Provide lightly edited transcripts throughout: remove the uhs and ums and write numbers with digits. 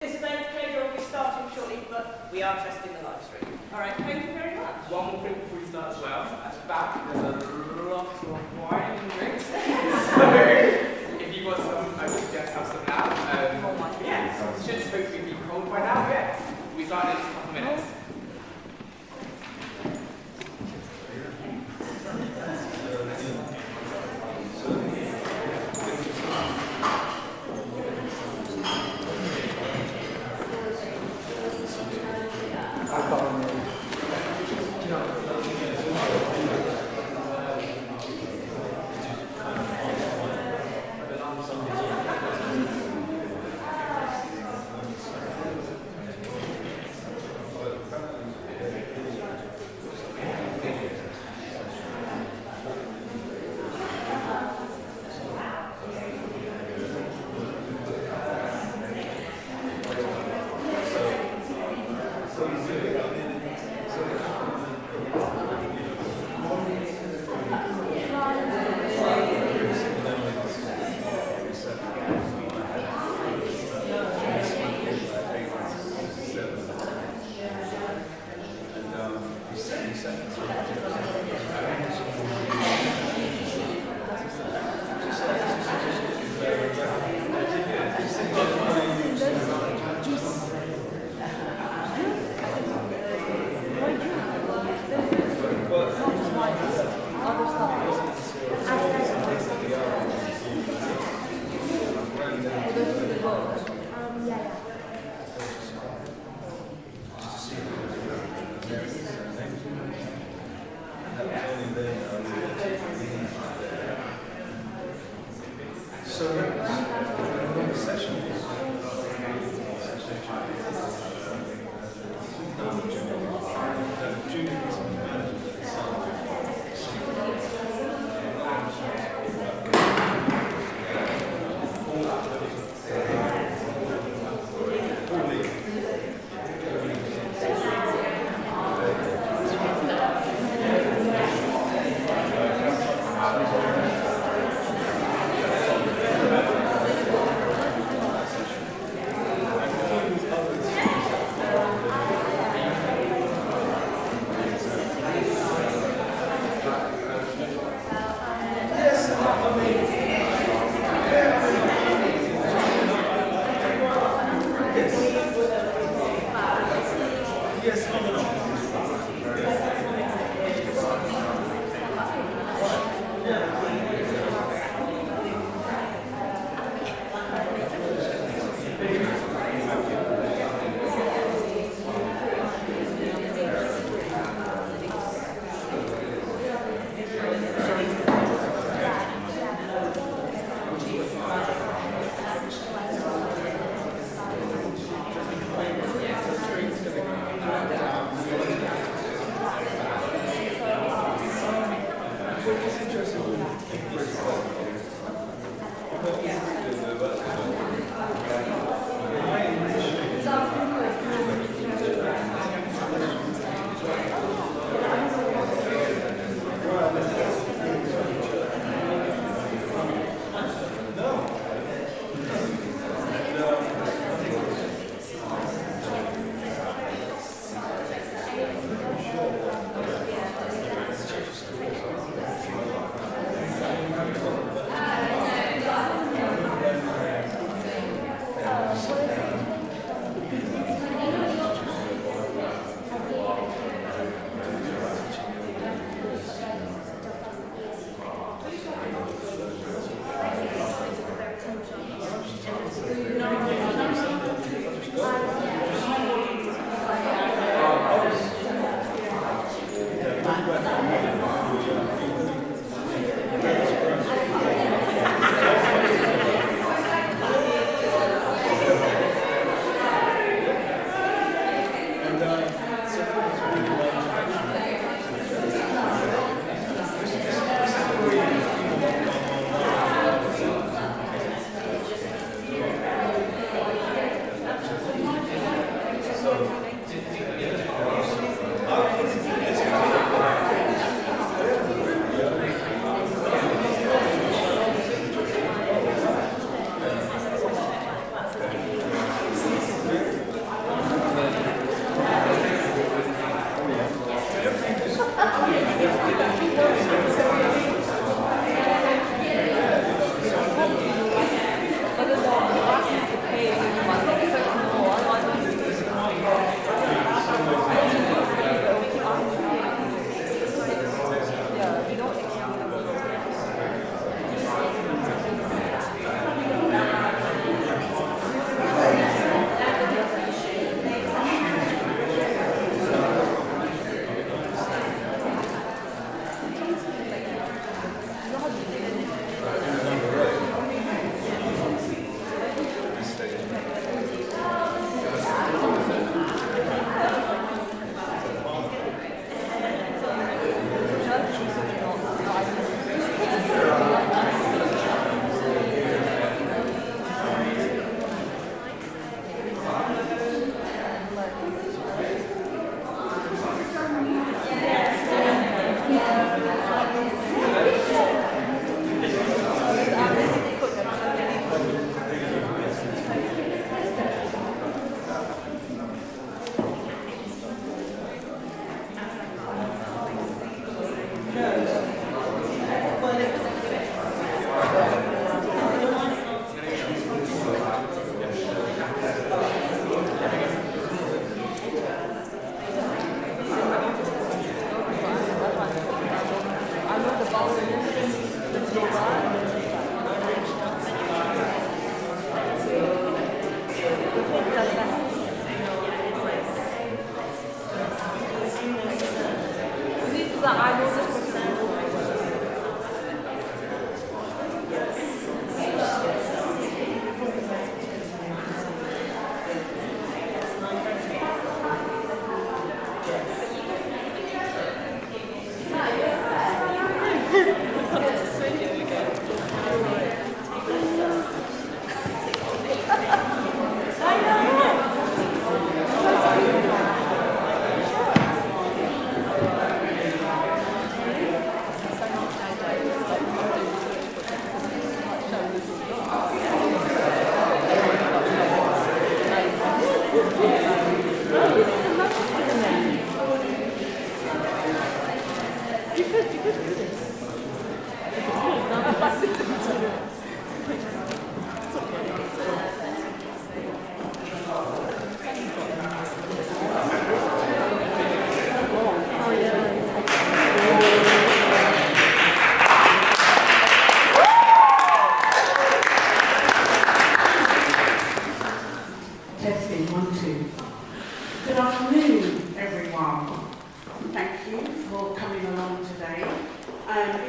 This event will be starting shortly, but we are testing the live stream. All right, thank you very much. One more thing before we start as well. At the back, there's a lot of wine and drinks. So, if you want some, I suggest have some now. Yeah, it should hopefully be cold by now. Yeah, we start in just a couple of minutes.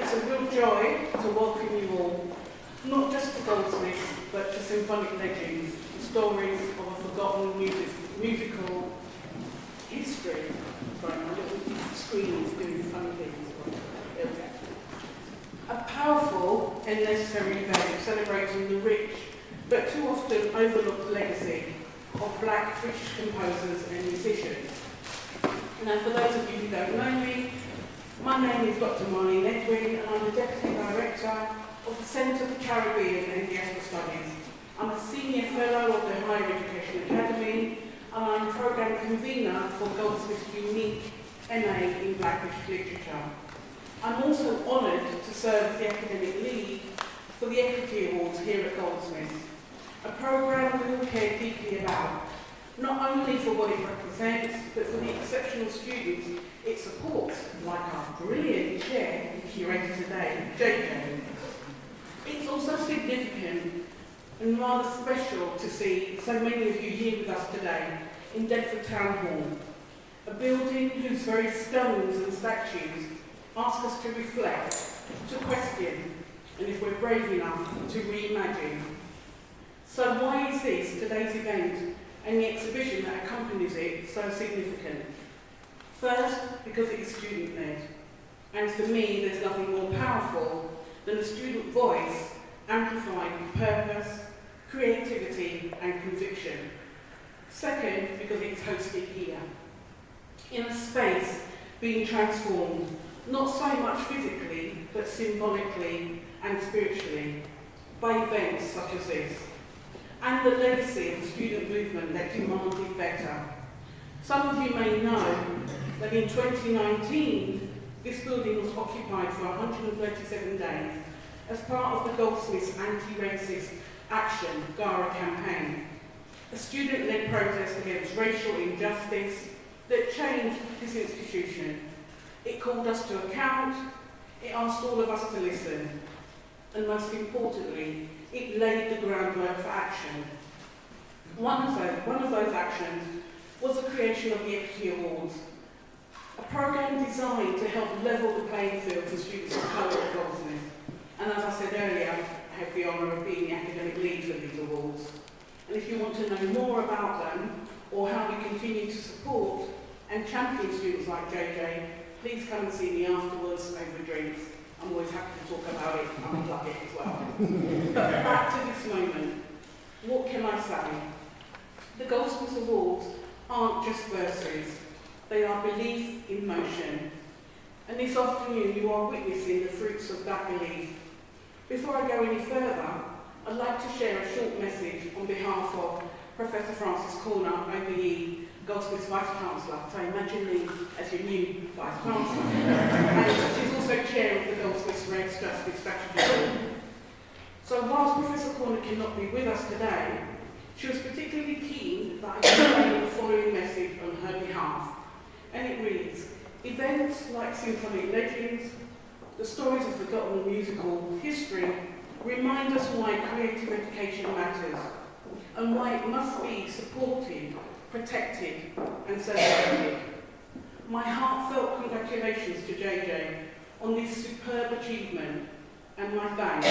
It's a real joy to welcome you all, not just to Goldsmiths, but to Symphonic legends, stories of a forgotten musical history. Sorry, my little screen is doing funny things. There we go. A powerful and necessary day celebrating the rich, but too often overlooked legacy of black British composers and musicians. Now, for those of you who don't know me, my name is Dr. Pauline Muir, and I'm the Deputy Director of the Centre for Caribbean and Diaspora Studies. I'm a Senior Fellow of the Higher Education Academy, and I'm Programme Convener for Goldsmith's unique MA in Black British Literature. I'm also honoured to serve as the Academic Lead for the Equity Awards here at Goldsmiths, a programme we all care deeply about, not only for what it represents, but for the exceptional students it supports, like our brilliant chair and curator today, JJ. It's also significant and rather special to see so many of you here with us today in Deptford Town Hall, a building whose very stones and statues ask us to reflect, to question, and if we're brave enough, to reimagine. So why is this, today's event, and the exhibition that accompanies it, so significant? First, because it is student-led. And for me, there's nothing more powerful than a student voice amplified with purpose, creativity, and conviction. Second, because it's hosted here, in a space being transformed, not so much physically, but symbolically and spiritually, by events such as this, and the legacy of the student movement that demanded better. Some of you may know that in 2019, this building was occupied for 137 days as part of the Goldsmiths Anti-Racist Action GARA campaign, a student-led protest against racial injustice that changed this institution. It called us to account, it asked all of us to listen, and most importantly, it laid the groundwork for action. One of those actions was the creation of the Equity Awards, a programme designed to help level the playing field for students of colour at Goldsmiths. And as I said earlier, I have the honour of being the academic lead for these awards. And if you want to know more about them, or how we continue to support and champion students like JJ, please come and see me afterwards over drinks. I'm always happy to talk about it, and I'll plug it as well. But back to this moment, what can I say? The Goldsmiths Awards aren't just verses, they are belief in motion. And this afternoon you are witnessing the fruits of that belief. Before I go any further, I'd like to share a short message on behalf of Professor Frances Corner, OBE, Goldsmiths Vice-Chancellor. So imagine me as your new Vice-Chancellor. And she's also chair of the Goldsmiths Race Justice Strategy Group. So whilst Professor Corner cannot be with us today, she was particularly keen that I convey the following message on her behalf. And it reads, events like Symphonic Legends, the stories of forgotten musical history, remind us why creative education matters and why it must be supported, protected and celebrated. My heartfelt congratulations to JJ on this superb achievement and my thanks.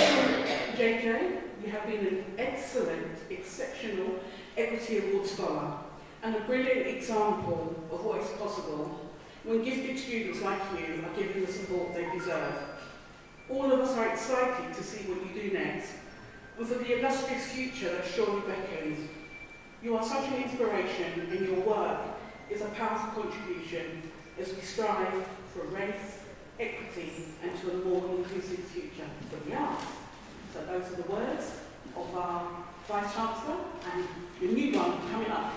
JJ, you have been an excellent, exceptional Equity Award scholar and a brilliant example of what is possible when gifted students like you are given the support they deserve. All of us are excited to see what you do next and for the illustrious future that surely beckons. You are such an inspiration and your work is a powerful contribution as we strive for race, equity and to a more inclusive future for the arts. So those are the words of our Vice-Chancellor and the new one coming up.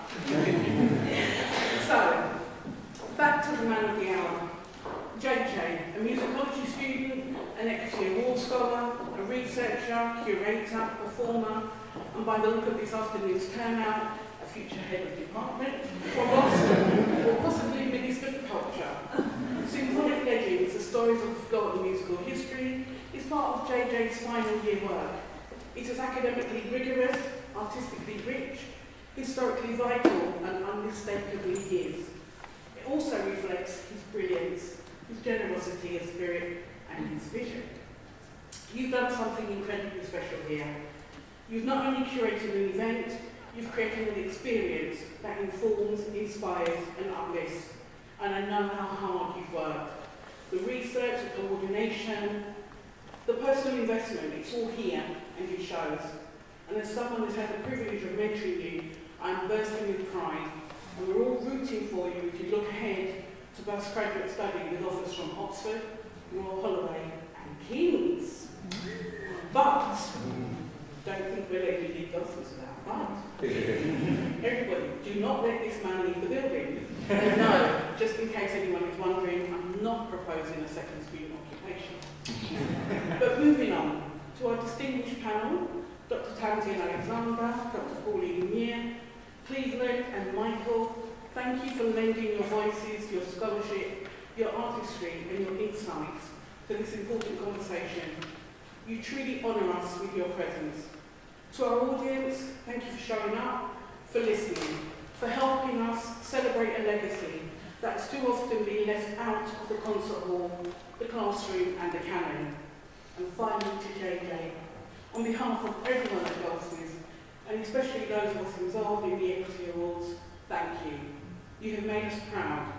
musicology student, an equity award scholar, a researcher, curator, performer, and by the look of this afternoon's turnout, a future head of department from Boston, or possibly Minister for Culture. Symphonic Legends, the stories of forgotten musical history, is part of JJ's final year work. It is academically rigorous, artistically rich, historically vital, and unmistakably his. It also reflects his brilliance, his generosity of spirit, and his vision. You've done something incredibly special here. You've not only curated an event, you've created an experience that informs, inspires, and uplifts. And I know how hard you've worked. The research, the coordination, the personal investment, it's all here, and it shows. And as someone who's had the privilege of mentoring you, I'm bursting with pride. And we're all rooting for you as you look ahead to postgraduate study with offers from Oxford, Royal Holloway, and King's. But, don't think we're letting you leave Oxford without but. Everybody, do not let this man leave the building. And no, just in case anyone is wondering, I'm not proposing a second student occupation. But moving on to our distinguished panel, Dr. Tamsin Alexander, Dr. Pauline Muir, Cleveland and Micheal, thank you for lending your voices, your scholarship, your artistry and your insights to this important conversation. You truly honour us with your presence. To our audience, thank you for showing up, for listening, for helping us celebrate a legacy that's too often been left out of the concert hall, the classroom and the canon. And finally to JJ, on behalf of everyone at Glasses, and especially those of us involved in the Equity Awards, thank you. You have made us proud.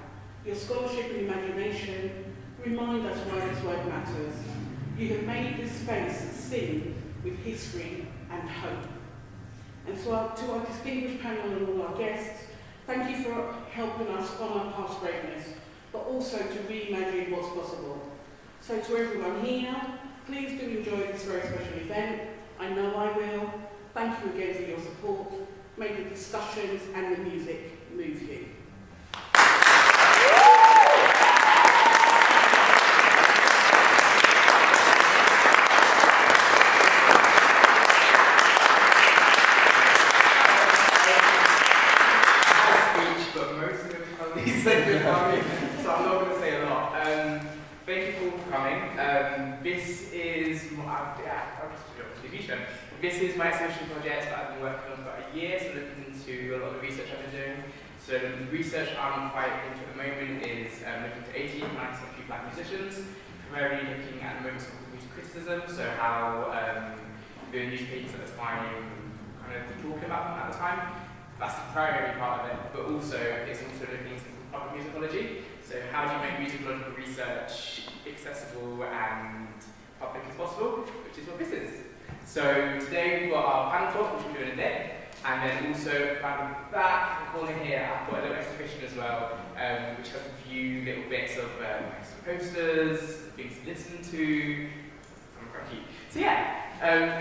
Your scholarship and imagination remind us why this work matters. You have made this space sing with history and hope. And so to our distinguished panel and all our guests, thank you for helping us honour past greatness, but also to reimagine what's possible. So to everyone here, please do enjoy this very special event. I know I will. Thank you again for your support. May the discussions and the music move you. So I'm not going to say a lot. Thank you all for coming. This is my associate project that I've been working on for a year, so looking into a lot of the research I've been doing. So the research I'm quite into at the moment is looking to 18th and 19th century black musicians, primarily looking at the moments of music criticism, so how the newspapers at the time kind of were talking about them at the time. That's the primary part of it, but also it's also looking into public musicology. So how do you make musicological research accessible and public as possible, which is what this is. So today we've got our panel talk, which we're doing in a day, and then also back the corner here, I've got a little exhibition as well, which has a few little bits of some posters, things to listen to, quite cute. So yeah,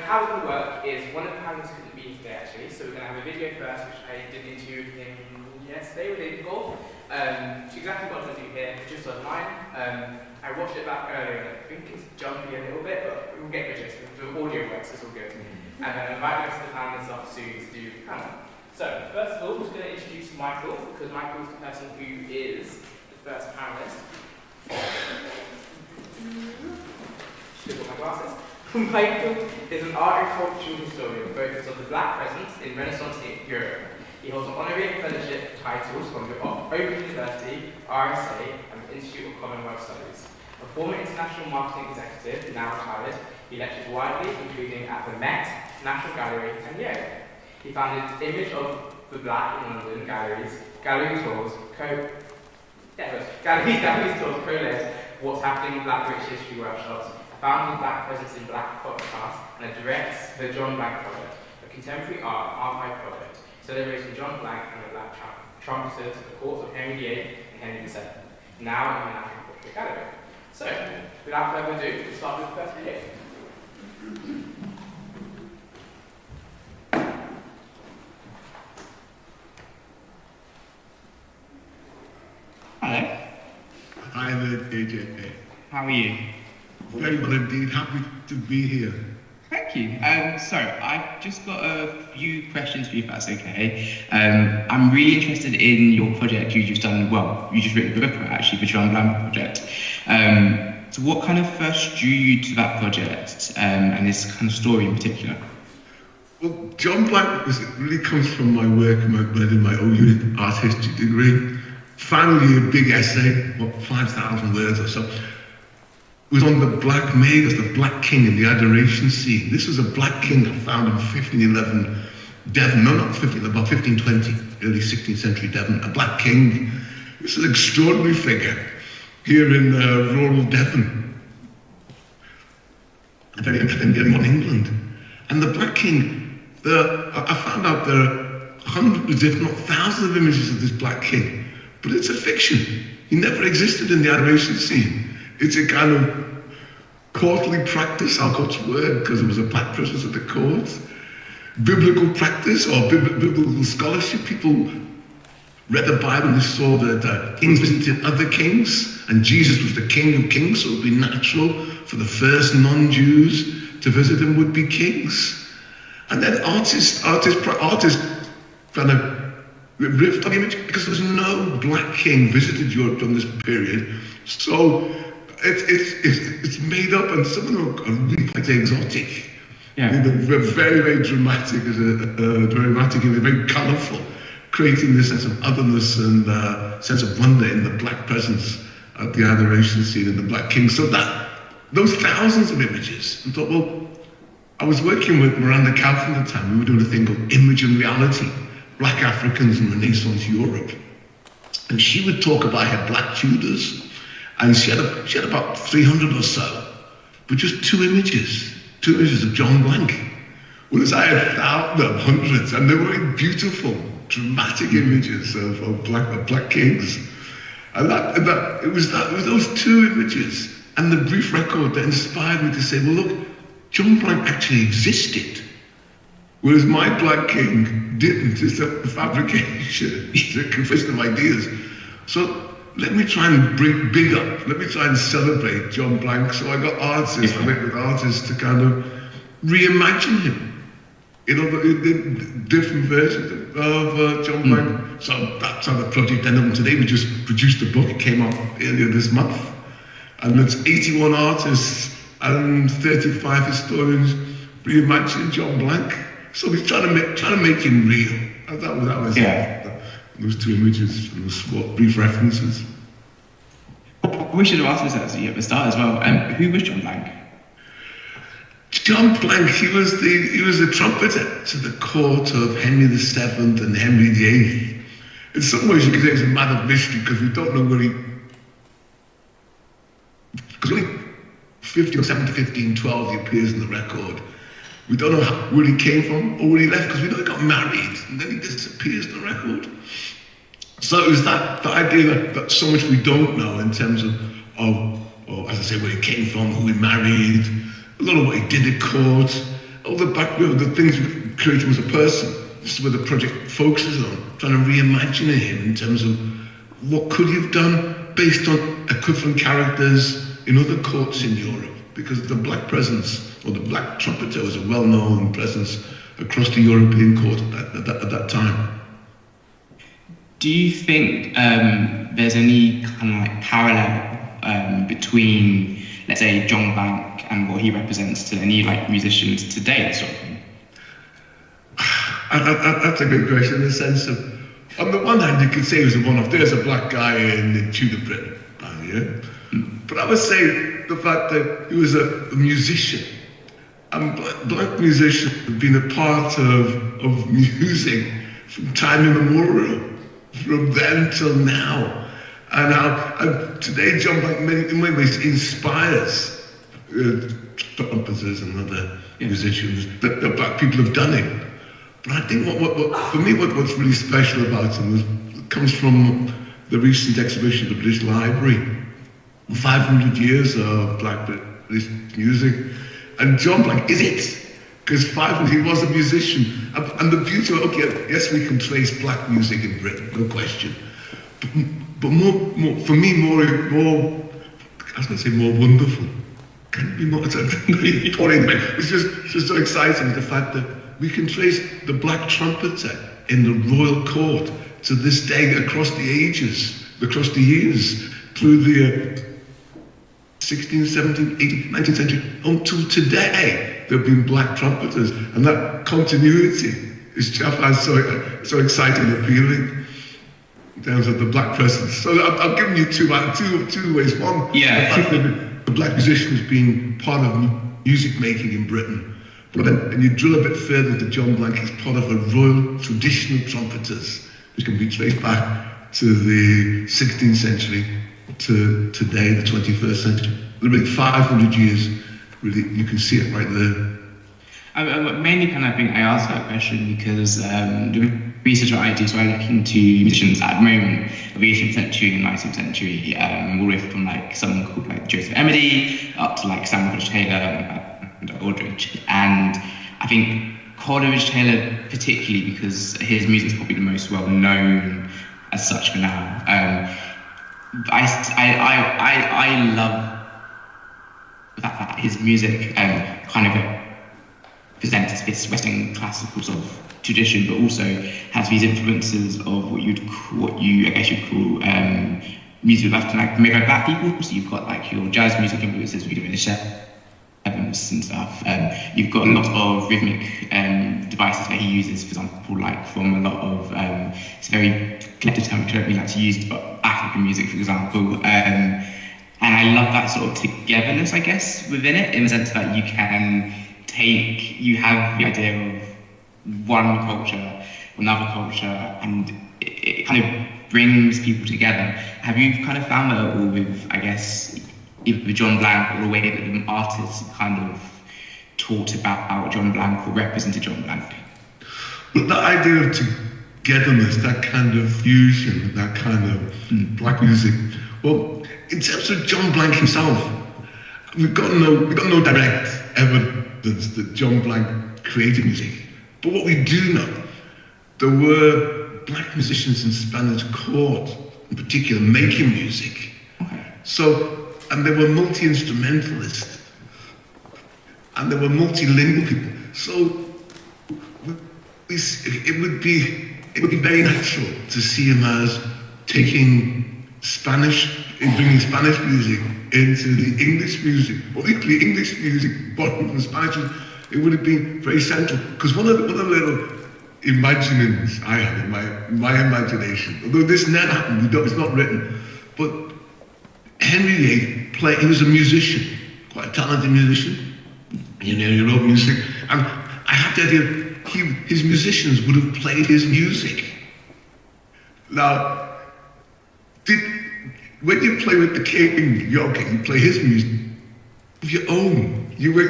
how it's going to work is one of the panels couldn't be today actually, so we're going to have a video first, which I did an interview with him yesterday with April. It's exactly what I'm going to do here, just online. I watched it back earlier and I think it's jumpy a little bit, but we'll get the gist. The audio works, it's all good. And then I invite the rest of the panelists up soon to do the panel. So, first of all, we're just going to introduce Micheal, because Micheal is the person who is the first panelist. Should have got my glasses. Micheal is an art and cultural historian focused on the black presence in Renaissance Europe. He holds an honorary fellowship titles from the Open University, RSA, and the Institute of Commonwealth Studies. A former international marketing executive, now retired, he lectures widely, including at the Met, National Gallery, and Yale. He founded Image of the Black in London galleries, gallery tours, co-led What's Happening in Black British History workshops, founded Black Presence in Black Podcast, and directs the John Blank Project, a contemporary art archive project, celebrating John Blank and the Black Trumpeter to the courts of Henry VIII and Henry VII, now in the National Portrait Gallery. So, without further ado, we'll start with the first video. Hi, I'm JJ. How are you? Very well indeed. Happy to be here. Thank you. So I've just got a few questions for you, if that's okay. I'm really interested in your project you just done. Well, you just written a book actually, the John Blank project. So what kind of first drew you to that project and this kind of story in particular? Well, John Blank really comes from my work in my OU art history degree. Finally, a big essay, what, 5,000 words or so. It was on the Black Magus, the Black King in the Adoration scene. This was a Black King found in 1511 Devon, no, not 15, about 1520, early 16th century Devon, a Black King. This is an extraordinary figure here in rural Devon, very interesting in England. And the Black King, I found out there are hundreds, if not thousands of images of this Black King, but it's a fiction. He never existed in the Adoration scene. It's a kind of courtly practice, our court's word, because it was a black presence at the court. Biblical practice or biblical scholarship. People read the Bible and they saw that kings visited other kings, and Jesus was the King of Kings, so it would be natural for the first non-Jews to visit him would be kings. And then artists kind of riffed on the image because there was no black king visited Europe during this period. So it's made up, and some of them are really quite exotic. Yeah. They're very, very dramatic, and very colourful, creating this sense of otherness and sense of wonder in the black presence at the Adoration scene and the Black King. So that those thousands of images, I thought, well, I was working with Miranda Kaufman at the time. We were doing a thing called Image and Reality, Black Africans in Renaissance Europe, and she would talk about her black Tudors. And she had about 300 or so, but just two images of John Blank. Whereas I had hundreds, and they were very beautiful, dramatic images of black kings. And it was those two images and the brief record that inspired me to say, well, look, John Blank actually existed, whereas my Black King didn't. It's a fabrication, it's a confession of ideas. So let me try and bring big up, let me try and celebrate John Blank. So I got artists, I went with artists to kind of reimagine him, in different versions of John Blank. So that's how the project ended up. Today we just produced a book, it came out earlier this month. And it's 81 artists and 35 historians reimagining John Blank. So we're trying to make him real. And that was those two images and those brief references. We should have asked this at the start as well. Who was John Blank? John Blank, he was the trumpeter to the court of Henry VII and Henry VIII. In some ways, you could say it's a matter of mystery because we don't know where because only 1507 to 1512 he appears in the record. We don't know where he came from or where he left, because we know he got married and then he disappears in the record. So it was the idea that so much we don't know in terms of as I say, where he came from, who he married, a lot of what he did at court, all the background, the things we create him as a person. This is where the project focuses on, trying to reimagine him in terms of what could he have done based on equivalent characters in other courts in Europe, because the black presence or the black trumpeter was a well-known presence across the European court at that time. Do you think there's any kind of like parallel between, let's say, John Blank and what he represents to any like musicians today, sort of thing? That's a good question, in the sense of, on the one hand, you could say he was a one-off. There's a black guy in Tudor Britain, but I would say the fact that he was a musician, and black musicians have been a part of music from time immemorial, from then till now. And today, John Blank, in many ways, inspires trumpeters and other musicians that black people have done it. But I think for me, what's really special about him comes from the recent exhibition at the British Library, 500 years of black British music. And John Blank is it, because he was a musician. And the beauty of, yes, we can trace black music in Britain, no question. But more for me, more I was going to say more wonderful. Can it be more? It's just so exciting, the fact that we can trace the black trumpeter in the royal court to this day, across the ages, across the years, through the 16th, 17th, 18th, 19th century, until today. There have been black trumpeters, and that continuity is just so exciting and appealing in terms of the black presence. So I've given you two ways. One, the fact that the black musicians being part of music making in Britain. But then, and you drill a bit further, that John Blanke is part of a royal tradition of trumpeters, which can be traced back to the 16th century to today, the 21st century. Literally 500 years, really, you can see it right there. Mainly kind of, I think I asked that question because the research that I do, so I look into musicians at the moment of the 18th century and 19th century, all the way from like someone called like Joseph Emily up to like Samuel Coleridge Taylor and Coleridge. And I think Coleridge Taylor particularly, because his music is probably the most well known as such for now. I love that his music kind of presents this Western classical sort of tradition, but also has these influences of what you I guess you'd call music of like made by black people. So you've got like your jazz music influences we do in the sevens and stuff. You've got a lot of rhythmic devices that he uses, for example, like from a lot of it's a very collective term which I don't really like to use, but African music, for example. And I love that sort of togetherness, I guess, within it, in the sense that you have the idea of one culture, another culture, and it kind of brings people together. Have you kind of found that at all with, I guess, either John Blanke or the way that the artists kind of talked about John Blanke or represented John Blanke? But the idea of togetherness, that kind of fusion, that kind of black music, well, in terms of John Blanke himself, we've got no direct evidence that John Blanke created music. But what we do know, there were black musicians in Spanish court, in particular, making music. Okay. So, and there were multi-instrumentalists, and there were multilingual people. So, it would be very natural to see him as taking bringing Spanish music into the English music, or equally English music borrowed from Spanish. It would have been very central, because one of the little imaginings I had in my imagination, although this never happened, it's not written, but Henry VIII he was a musician, quite a talented musician. He wrote music, and I had the idea his musicians would have played his music. Now, when you play with the king, Joquan, you play his music of your own. You were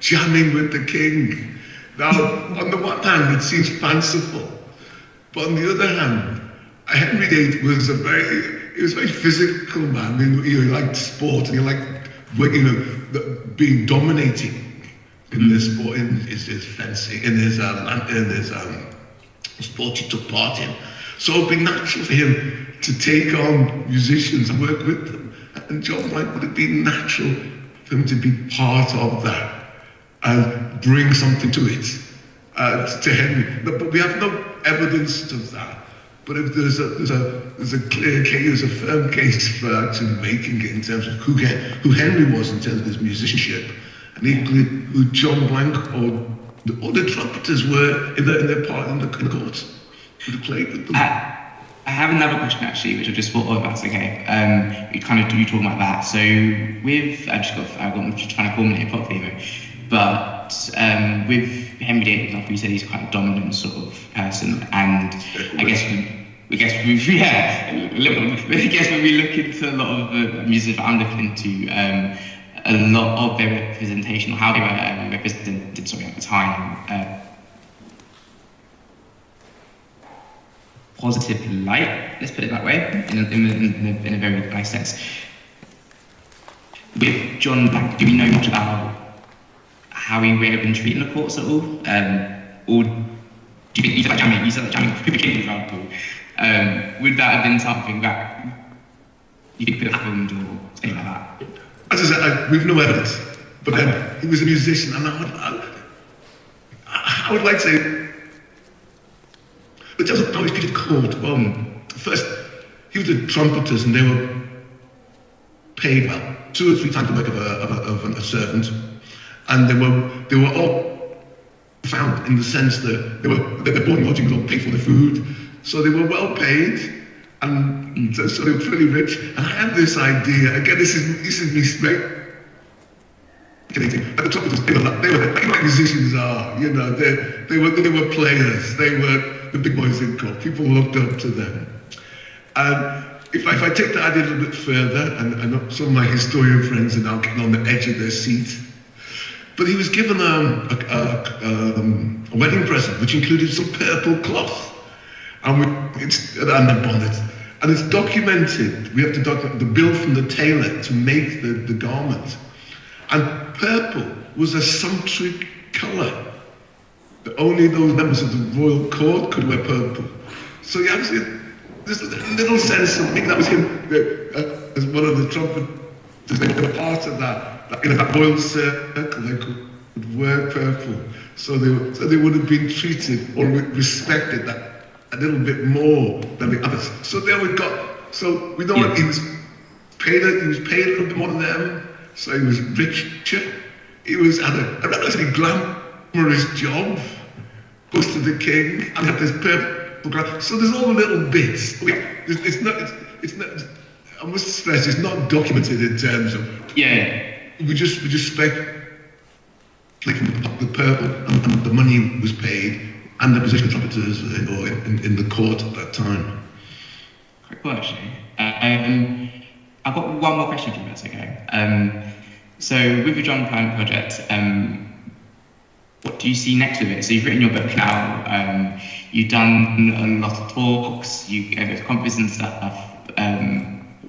jamming with the king. Now, on the one hand, it seems fanciful, but on the other hand, Henry VIII was a very physical man. He liked sport, and he liked being dominating in this sport, in his fencing, in his sport he took part in. So it'd be natural for him to take on musicians and work with them. And John Blanke would have been natural for him to be part of that and bring something to it, to Henry. But we have no evidence of that. But if there's a clear case, there's a firm case for actually making it in terms of who Henry was in terms of his musicianship, and equally who John Blanke or the trumpeters were in their part in the courts. Played with them. I have another question actually, which I just thought of. That's okay. You talking about that. So with I'm just trying to formulate it properly though. But with Henry VIII, for example, you said he's quite a dominant sort of person, and I guess when we look into a lot of the music that I'm looking into, a lot of their representation or how they were represented at the time. Positive light, let's put it that way, in a very nice sense. With John Blanke, do we know much about how he may have been treated in the courts at all? Or do you think you said that jamming with the king, for example? Would that have been something that you think could have happened or something like that? As I said, we've no evidence. But then he was a musician, and I would like to say, in terms of how his people called, first, he was the trumpeters, and they were paid well, 2 or 3 times the work of a servant, and they were all found in the sense that they were board and lodging was all paid for, the food, so they were well paid, and so they were pretty rich. And I had this idea, again, this is me speculating. The trumpeters, they were like musicians are, you know, they were players, they were the big boys in court, people looked up to them. And if I take that idea a little bit further, and I know some of my historian friends are now getting on the edge of their seat, but he was given a wedding present which included some purple cloth and a bonnet. And it's documented, we have to document the bill from the tailor to make the garment. And purple was a sumptuary colour. Only those members of the royal court could wear purple. So you have this little sense of, maybe that was him as one of the trumpeters, they were part of that, in that royal circle, they could wear purple. So they would have been treated or respected that a little bit more than the others. So there we got, so we know that he was paid a little bit more than them. So he was richer. He had a relatively glamorous job, close to the king, and had this purple crown. So there's all the little bits. It's not. I must stress, it's not documented in terms of. Yeah. We just speculate the purple and the money was paid, and the position of trumpeters in the court at that time. Quite cool, actually. I've got one more question for you, if that's okay. So with your John Plan project, what do you see next with it? So you've written your book now, you've done a lot of talks, you go to conferences and stuff.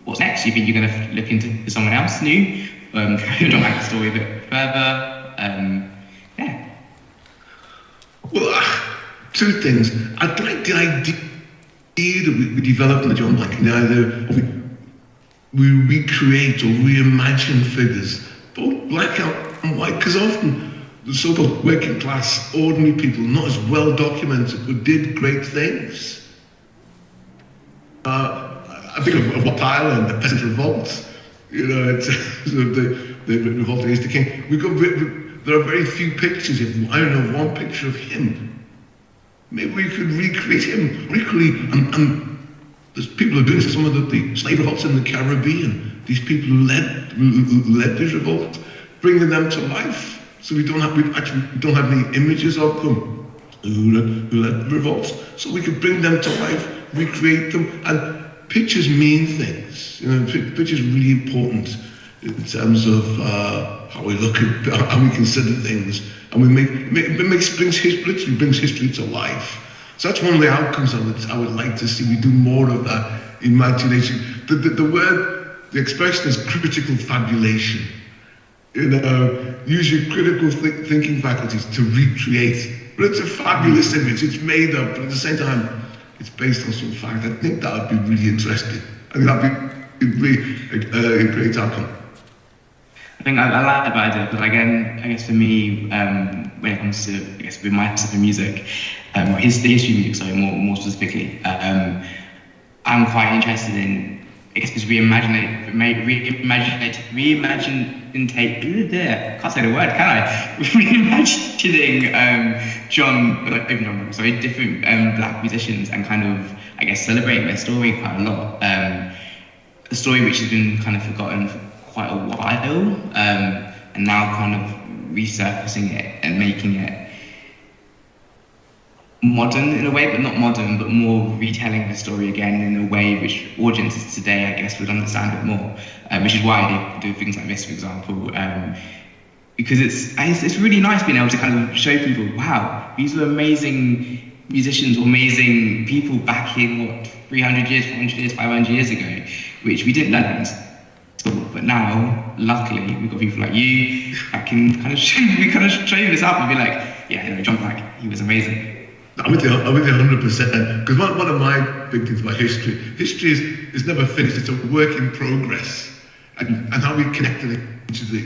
What's next? Do you think you're going to look into someone else new? Carry on the story a bit further? Yeah. Well, 2 things. I'd like the idea that we developed in the John Plan, the idea of we recreate or reimagine figures, both black and white, because often the so-called working class, ordinary people, not as well documented, but did great things. I think of Wat Island, the peasant revolt, you know, the revolt against the king. There are very few pictures. If I don't know one picture of him, maybe we could recreate him, and there's people who are doing some of the slave revolts in the Caribbean. These people who led this revolt, bringing them to life. So we don't have any images of them who led the revolts. So we could bring them to life, recreate them, and pictures mean things. You know, pictures are really important in terms of how we look at, how we consider things, and brings history to life. So that's one of the outcomes I would like to see. We do more of that imagination. The expression is critical fabulation. You know, use your critical thinking faculties to recreate. But it's a fabulous image. It's made up, but at the same time, it's based on some fact. I think that would be really interesting. I think that would be a great outcome. I think I like that idea, but again, I guess for me, when it comes to, I guess, with my stuff in music, the history of music, sorry, more specifically, I'm quite interested in, I guess, just reimagining can't say the word, can I? Reimagining different black musicians and kind of, I guess, celebrating their story quite a lot. A story which has been kind of forgotten for quite a while, and now kind of resurfacing it and making it modern in a way, but not modern, but more retelling the story again in a way which audiences today, I guess, would understand it more, which is why I do things like this, for example, because it's really nice being able to kind of show people, wow, these were amazing musicians or amazing people back in, 300 years, 400 years, 500 years ago, which we didn't learn. But now, luckily, we've got people like you that can kind of show this up and be like, yeah, John Black, he was amazing. I'm with you 100%. Because one of my big things about history is never finished. It's a work in progress. And how we connect to each other,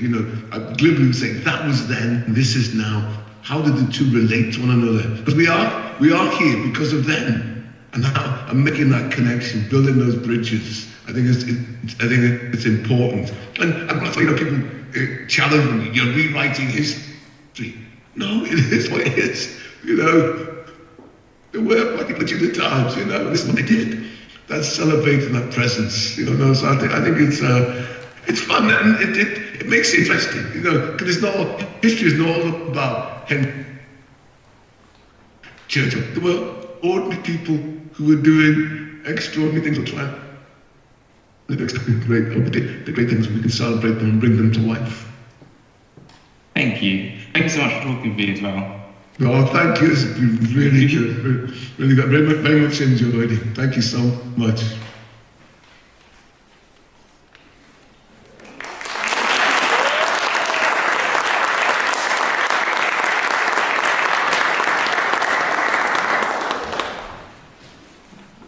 glibly saying that was then, this is now. How did the two relate to one another? Because we are here because of them. And now I'm making that connection, building those bridges. I think it's important. And I'm not saying people challenge me, you're rewriting history. No, it is what it is. They were what they did at times, this is what they did. That's celebrating that presence, So I think it's fun and it makes it interesting, because history is not all about Henry Churchill. There were ordinary people who were doing extraordinary things or trying to do the great things. We can celebrate them and bring them to life. Thank you. Thank you so much for talking to me as well. Oh, thank you. It's been really good. Really got very much enjoyed it. Thank you so much.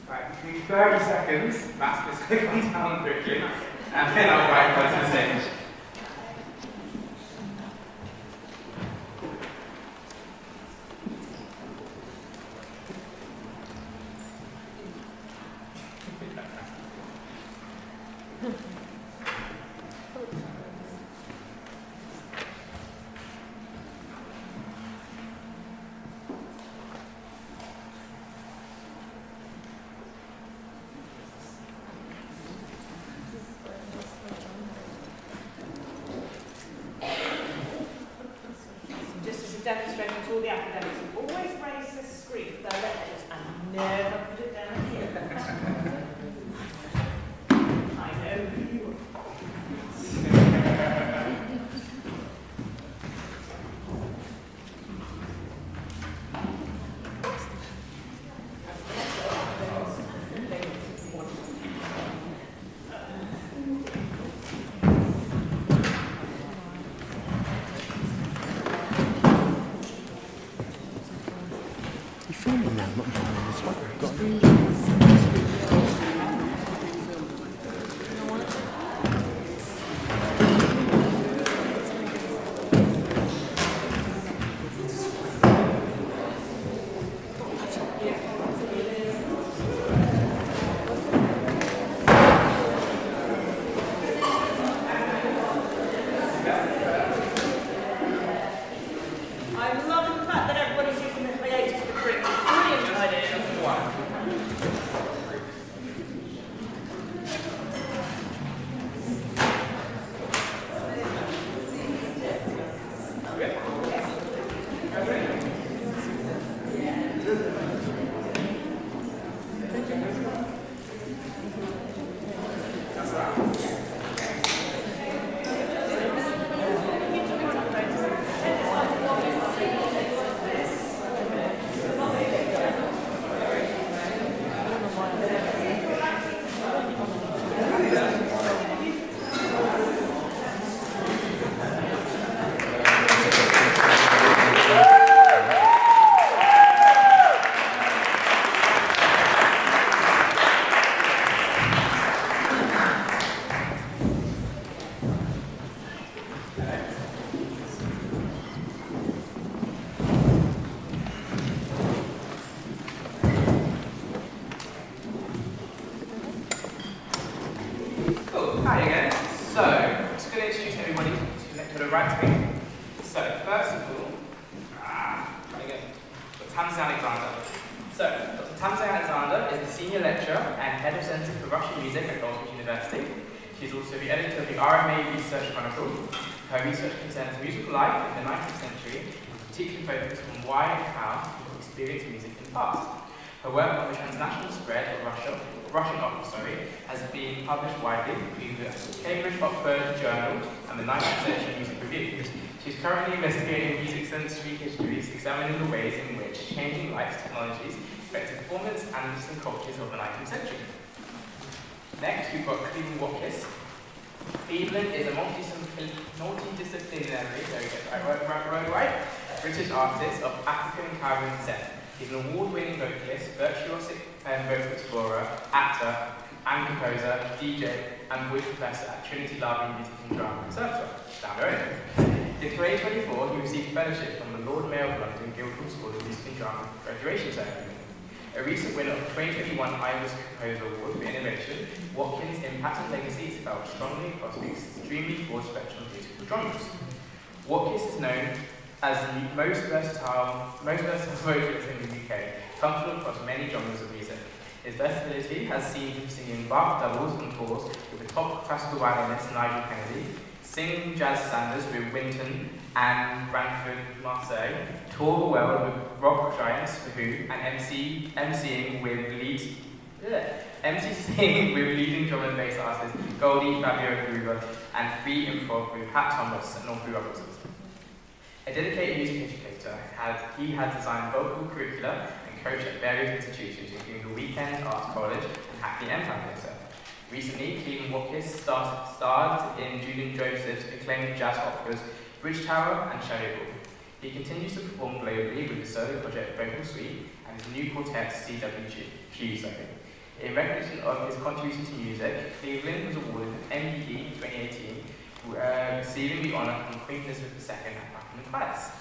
Right, between 30 seconds, Matt's just going to come down quickly, and then I'll write to the stage. Demonstrating to all the academics who always raise the screen for their lectures and never put it down here. I know who you are. Filming now, not doing this one. I'm loving the fact that everybody's using the hiatus to drink. Brilliant idea. Hi again. So, I'm just going to introduce everybody to the right to me. So, first of all, Tamsin Alexander. So, Dr. Tamsin Alexander is the Senior Lecturer and Head of Center for Russian Music at Oxford University. She's also the editor of the RMA Research Chronicle. Her research concerns musical life in the 19th century, particularly focused on why and how people experience music in the past. Her work on the transnational spread of Russian opera, has been published widely, including the Cambridge Oxford Journal and the 19th Century Music Review. She's currently investigating music sensory histories, examining the ways in which changing lights technologies affect the performance and listening cultures of the 19th century. Next, we've got Cleveland Watkiss. Cleveland is a multidisciplinary, British artist of African and Caribbean descent. He He's an award-winning vocalist, virtuosic vocal explorer, actor, and composer, DJ, and voice professor at Trinity Library Music and Drama Conservatoire, down the road. In 2024, he received fellowship from the Lord Mayor of London Guildhall School of Music and Drama graduation ceremony. A recent winner of the 2021 Ivors Composer Award for Innovation, Watkiss' impact and legacies felt strongly across the extremely broad spectrum of musical genres. Watkiss is known as the most versatile vocalist in the UK, comfortable across many genres of music. His versatility has seen him singing Bach doubles and tours with the top classical violinist Nigel Kennedy, sing jazz standards with Winton and Branford Marseille, tour the world with rock giants The Who, and MCing with leading drum and bass artists Goldie, Fabio Gruber, and free improv with Pat Thomas and Aubrey Robertson. A dedicated music educator, he had designed vocal curricula and coached at various institutions, including the Weekend Arts College and Hackney Empire Theatre. Recently, Cleveland Watkiss starred in Julian Joseph's acclaimed jazz operas Bridge Tower and Shadow Ball. He continues to perform globally with his solo project Vocal Suite and his new quartet CWQ. In recognition of his contribution to music, Cleveland was awarded an MBE 2018, receiving the honour from Queen Elizabeth II at Buckingham Palace.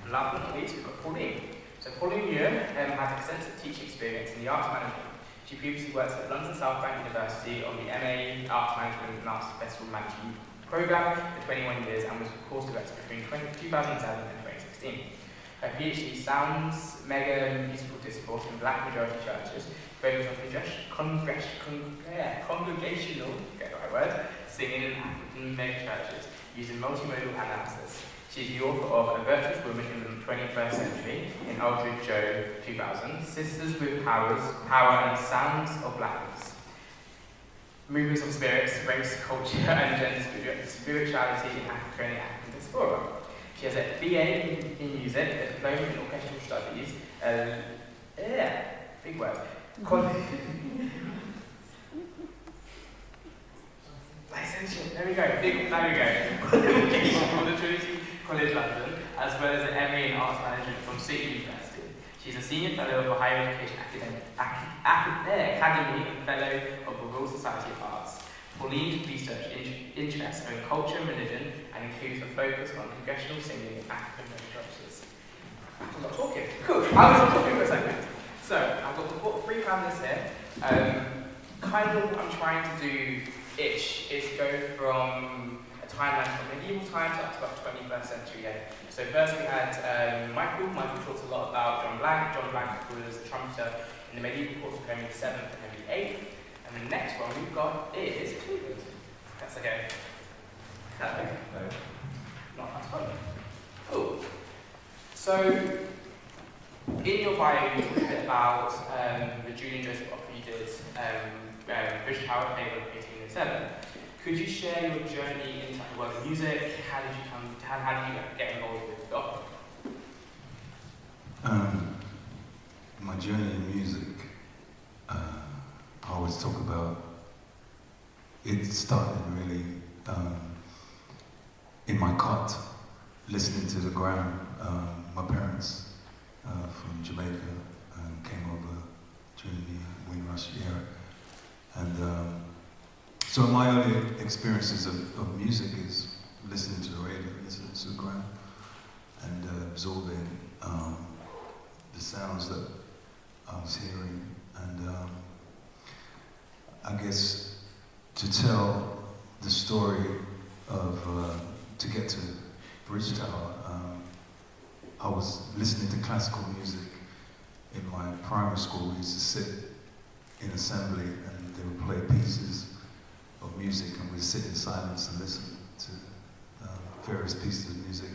And last but not least, we've got Pauline. So Pauline Muir has extensive teaching experience in the arts management. She previously worked at London South Bank University on the MA Arts Management and Arts Festival Management programme for 21 years and was course director between 2007 and 2016. Her PhD sounds mega musical discourse in black majority churches, focused on congregational, get the right word, singing in African mega churches using multimodal analysis. She's the author of A Virtuous Woman in the 21st Century in Ohajuru 2000, Sisters with Power and Sounds of Blackness, Movements of Spirits, Race, Culture and Gender Spirituality in Africa and the African Diaspora. She has a BA in Music, a Diploma in Orchestral Studies, big word, licentiate, there we go, qualification from the Trinity College London, as well as an MA in Arts Management from City University. She's a Senior Fellow of the Higher Education Academy and Fellow of the Royal Society of Arts. Pauline's research interests are in culture and religion and includes a focus on congregational singing in African churches. I'm not talking. Cool. I was not talking for a second. So, I've got the three panelists here. Kind of what I'm trying to do is go from a timeline from medieval times up to about 21st century. So first we had Micheal. Micheal talks a lot about John Blank. John Blank was a trumpeter in the medieval courts of Henry VII and Henry VIII. And the next one we've got is Cleveland. That's okay. Hello. Not as fun. Cool. So, in your bio, you talk a bit about the Julian Joseph opera you did, Bridge Tower, Fable of 1807. Could you share your journey into the world of music? How did you get involved with the opera? My journey in music, I always talk about, it started really in my cot, listening to the Graham. My parents from Jamaica came over during the Windrush era. And so my early experiences of music is listening to the radio, listening to the Graham, and absorbing the sounds that I was hearing. And I guess to tell the story of, to get to Bridge Tower, I was listening to classical music in my primary school. We used to sit in assembly and they would play pieces of music and we'd sit in silence and listen to various pieces of music.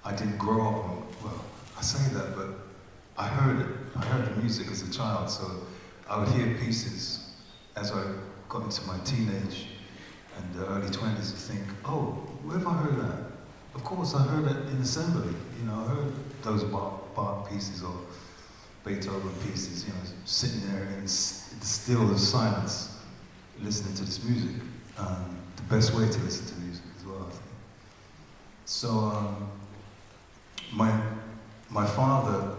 I didn't grow up on, well, I say that, but I heard it. I heard the music as a child, so I would hear pieces as I got into my teenage and early 20s and think, oh, where have I heard that? Of course, I heard it in assembly. You know, I heard those Bach pieces or Beethoven pieces, you know, sitting there in the still of silence, listening to this music. The best way to listen to music as well, I think. So, my my father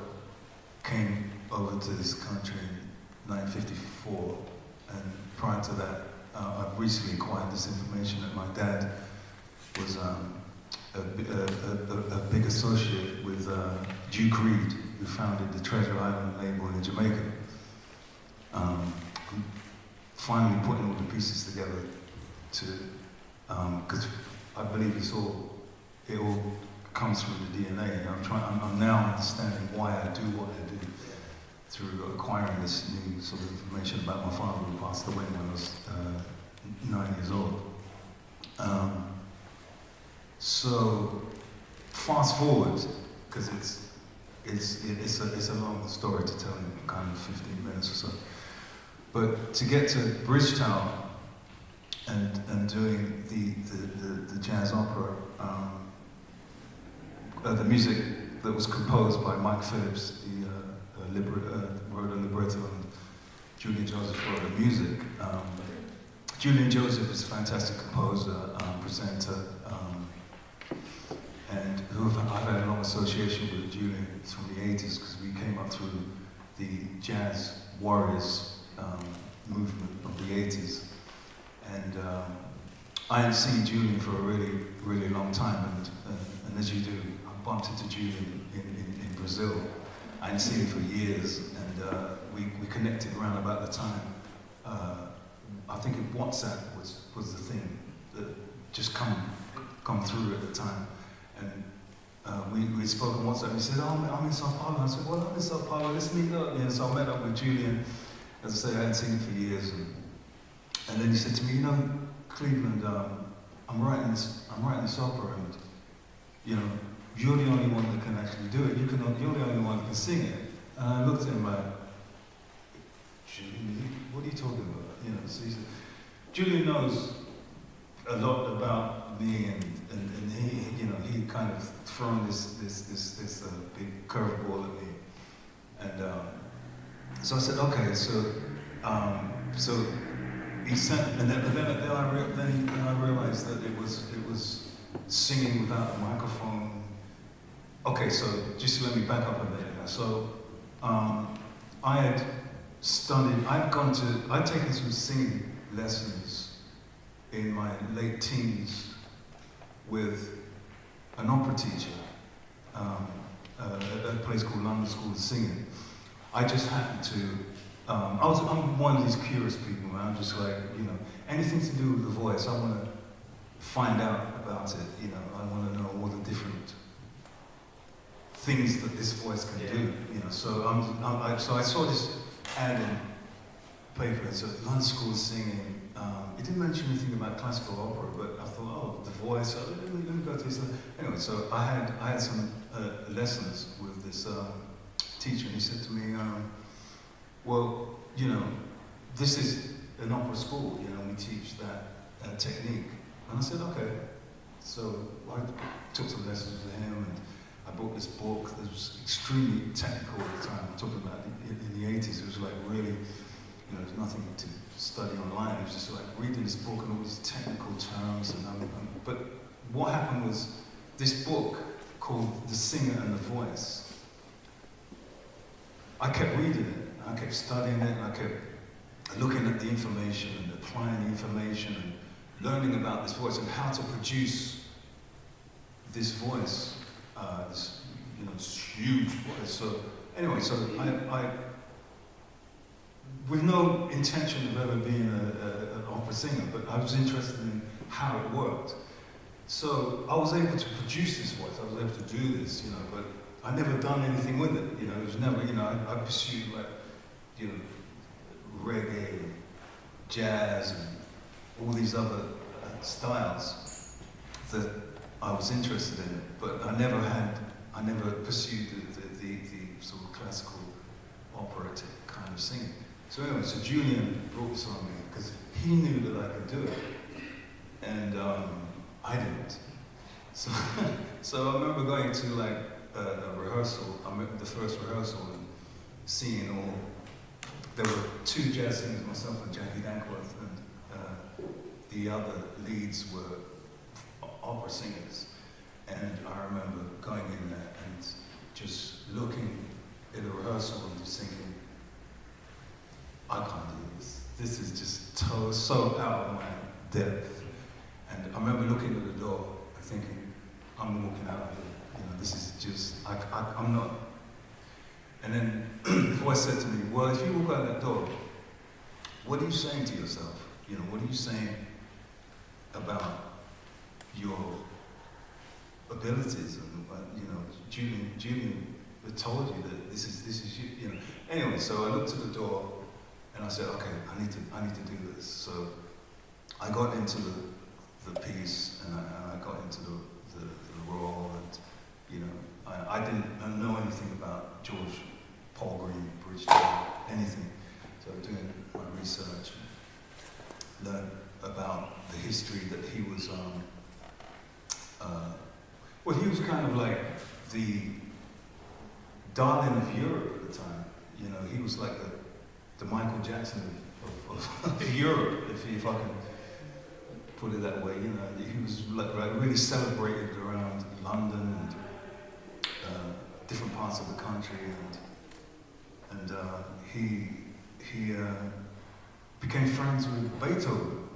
came over to this country in 1954, and prior to that, I've recently acquired this information that my dad was a big associate with Duke Reed, who founded the Treasure Island label in Jamaica. Finally putting all the pieces together to, because I believe it all comes from the DNA. I'm now understanding why I do what I do through acquiring this new sort of information about my father who passed away when I was 9 years old. So fast forward, because it's a long story to tell in kind of 15 minutes or so. But to get to Bridgetown and doing the jazz opera, the music that was composed by Mike Phillips, wrote a libretto, and Julian Joseph wrote the music. Julian Joseph is a fantastic composer, presenter, and I've had a long association with Julian from the 80s, because we came up through the Jazz Warriors movement of the 80s. And I had seen Julian for a really, really long time, and as you do, I bumped into Julian in Brazil. I hadn't seen him for years, and we connected around about the time. I think WhatsApp was the thing that just come through at the time. And we spoke on WhatsApp. He said, "Oh, I'm in Sao Paulo." I said, "Well, I'm in Sao Paulo. Let's meet up." Yeah, so I met up with Julian. As I say, I hadn't seen him for years. And then he said to me, "You know, Cleveland, I'm writing this opera, and you know, you're the only one that can actually do it. You're the only one that can sing it." And I looked at him like, "Julian, what are you talking about?" You know, so he said, Julian knows a lot about me, and he kind of thrown this big curveball at me, and so I said, okay, so he sent, and then I realized that it was singing without a microphone. Okay, so just let me back up a minute. So I'd taken some singing lessons in my late teens with an opera teacher at a place called London School of Singing. I just happened to, I'm one of these curious people, man. I'm just like, you know, anything to do with the voice, I want to find out about it, you know. I want to know all the different things that this voice can do, you know. So so I saw this ad in paper. It's a London School of Singing. It didn't mention anything about classical opera, but I thought, oh, the voice. Let me go to this. Anyway, so I had some lessons with this teacher, and he said to me, well, you know, this is an opera school. You know, we teach that technique. And I said, okay. So I took some lessons with him, and I bought this book that was extremely technical at the time. I'm talking about in the 80s. It was like really, you know, there's nothing to study online. It was just like reading this book and all these technical terms. But what happened was this book called The Singer and the Voice. I kept reading it. I kept studying it. And I kept looking at the information and applying the information and learning about this voice and how to produce this voice. This, you know, this huge voice. So anyway, so I with no intention of ever being an opera singer, but I was interested in how it worked. So I was able to produce this voice. I was able to do this, you know, but I never done anything with it. You know, it was never, you know, I pursued like, you know, reggae, and jazz, and all these other styles that I was interested in, but I never pursued the sort of classical operatic kind of singing. So anyway, so Julian brought this on me because he knew that I could do it, and I didn't. So, so I remember going to like a rehearsal. I remember the first rehearsal and seeing all. There were two jazz singers, myself and Jackie Dankworth, and the other leads were opera singers. And I remember going in there, and just looking in a rehearsal and just thinking, I can't do this. This is just so out of my depth. And I remember looking at the door and thinking, I'm walking out of here. This is just, I'm not. And then the voice said to me, well, if you walk out that door, what are you saying to yourself? What are you saying about your abilities? And Julian told you that this is you. Anyway, so I looked at the door and I said, okay, I need to do this. So I got into the piece and I got into the role, and I didn't know anything about George Paul Green, Bridge Taylor, anything. So doing my research, learned about the history that he was he was kind of like the darling of Europe at the time. He was like the Michael Jackson of Europe, if I can put it that way. He was like really celebrated around London and different parts of the country, and he became friends with Beethoven.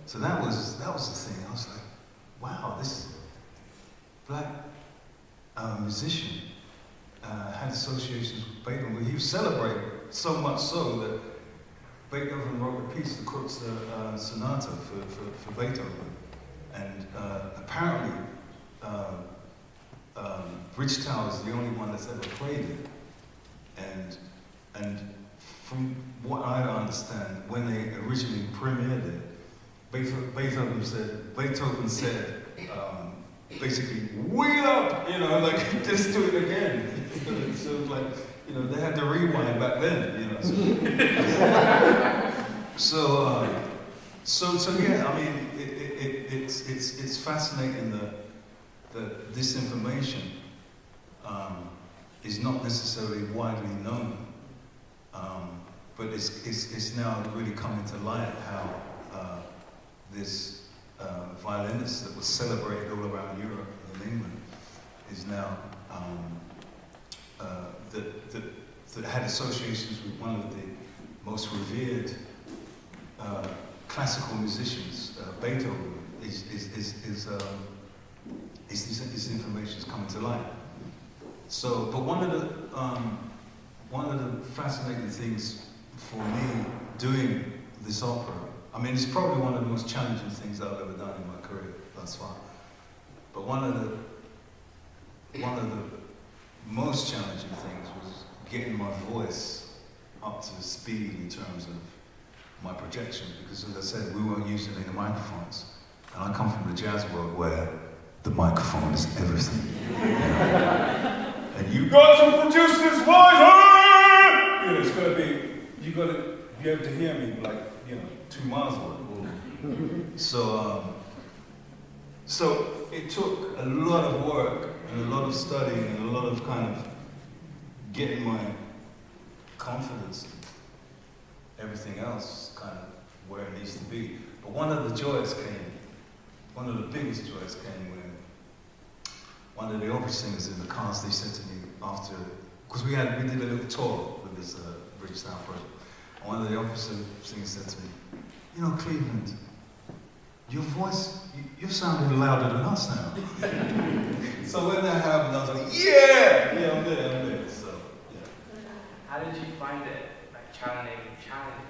So that was the thing. I was like, wow, this black musician had associations with Beethoven. He was celebrated so much so that Beethoven wrote a piece, the Kreutzer Sonata for Beethoven. And apparently, Bridgetower is the only one that's ever played it. And from what I understand, when they originally premiered it, Beethoven said, basically, wheel up, like, just do it again. So it was like, they had to rewind back then, So yeah, I mean, it's fascinating that this information is not necessarily widely known, but it's now really coming to light how this violinist that was celebrated all around Europe and England is now that had associations with one of the most revered classical musicians, Beethoven. This information is coming to light. So, but one of the fascinating things for me doing this opera, I mean, it's probably one of the most challenging things I've ever done in my career thus far. But one of the most challenging things was getting my voice up to speed in terms of my projection, because as I said, we weren't using any microphones. And I come from the jazz world where the microphone is everything. And you got to produce this voice! It's got to be, you got to be able to hear me like, 2 miles away. So it took a lot of work and a lot of studying and a lot of kind of getting my confidence and everything else kind of where it needs to be. But one of the biggest joys came when one of the opera singers in the cast, they said to me after, because we did a little tour with this British Sound project, and one of the opera singers said to me, Cleveland, your voice, you're sounding louder than us now. So when that happened, I was like, yeah, I'm there. So, yeah. How did you find it, like channeling?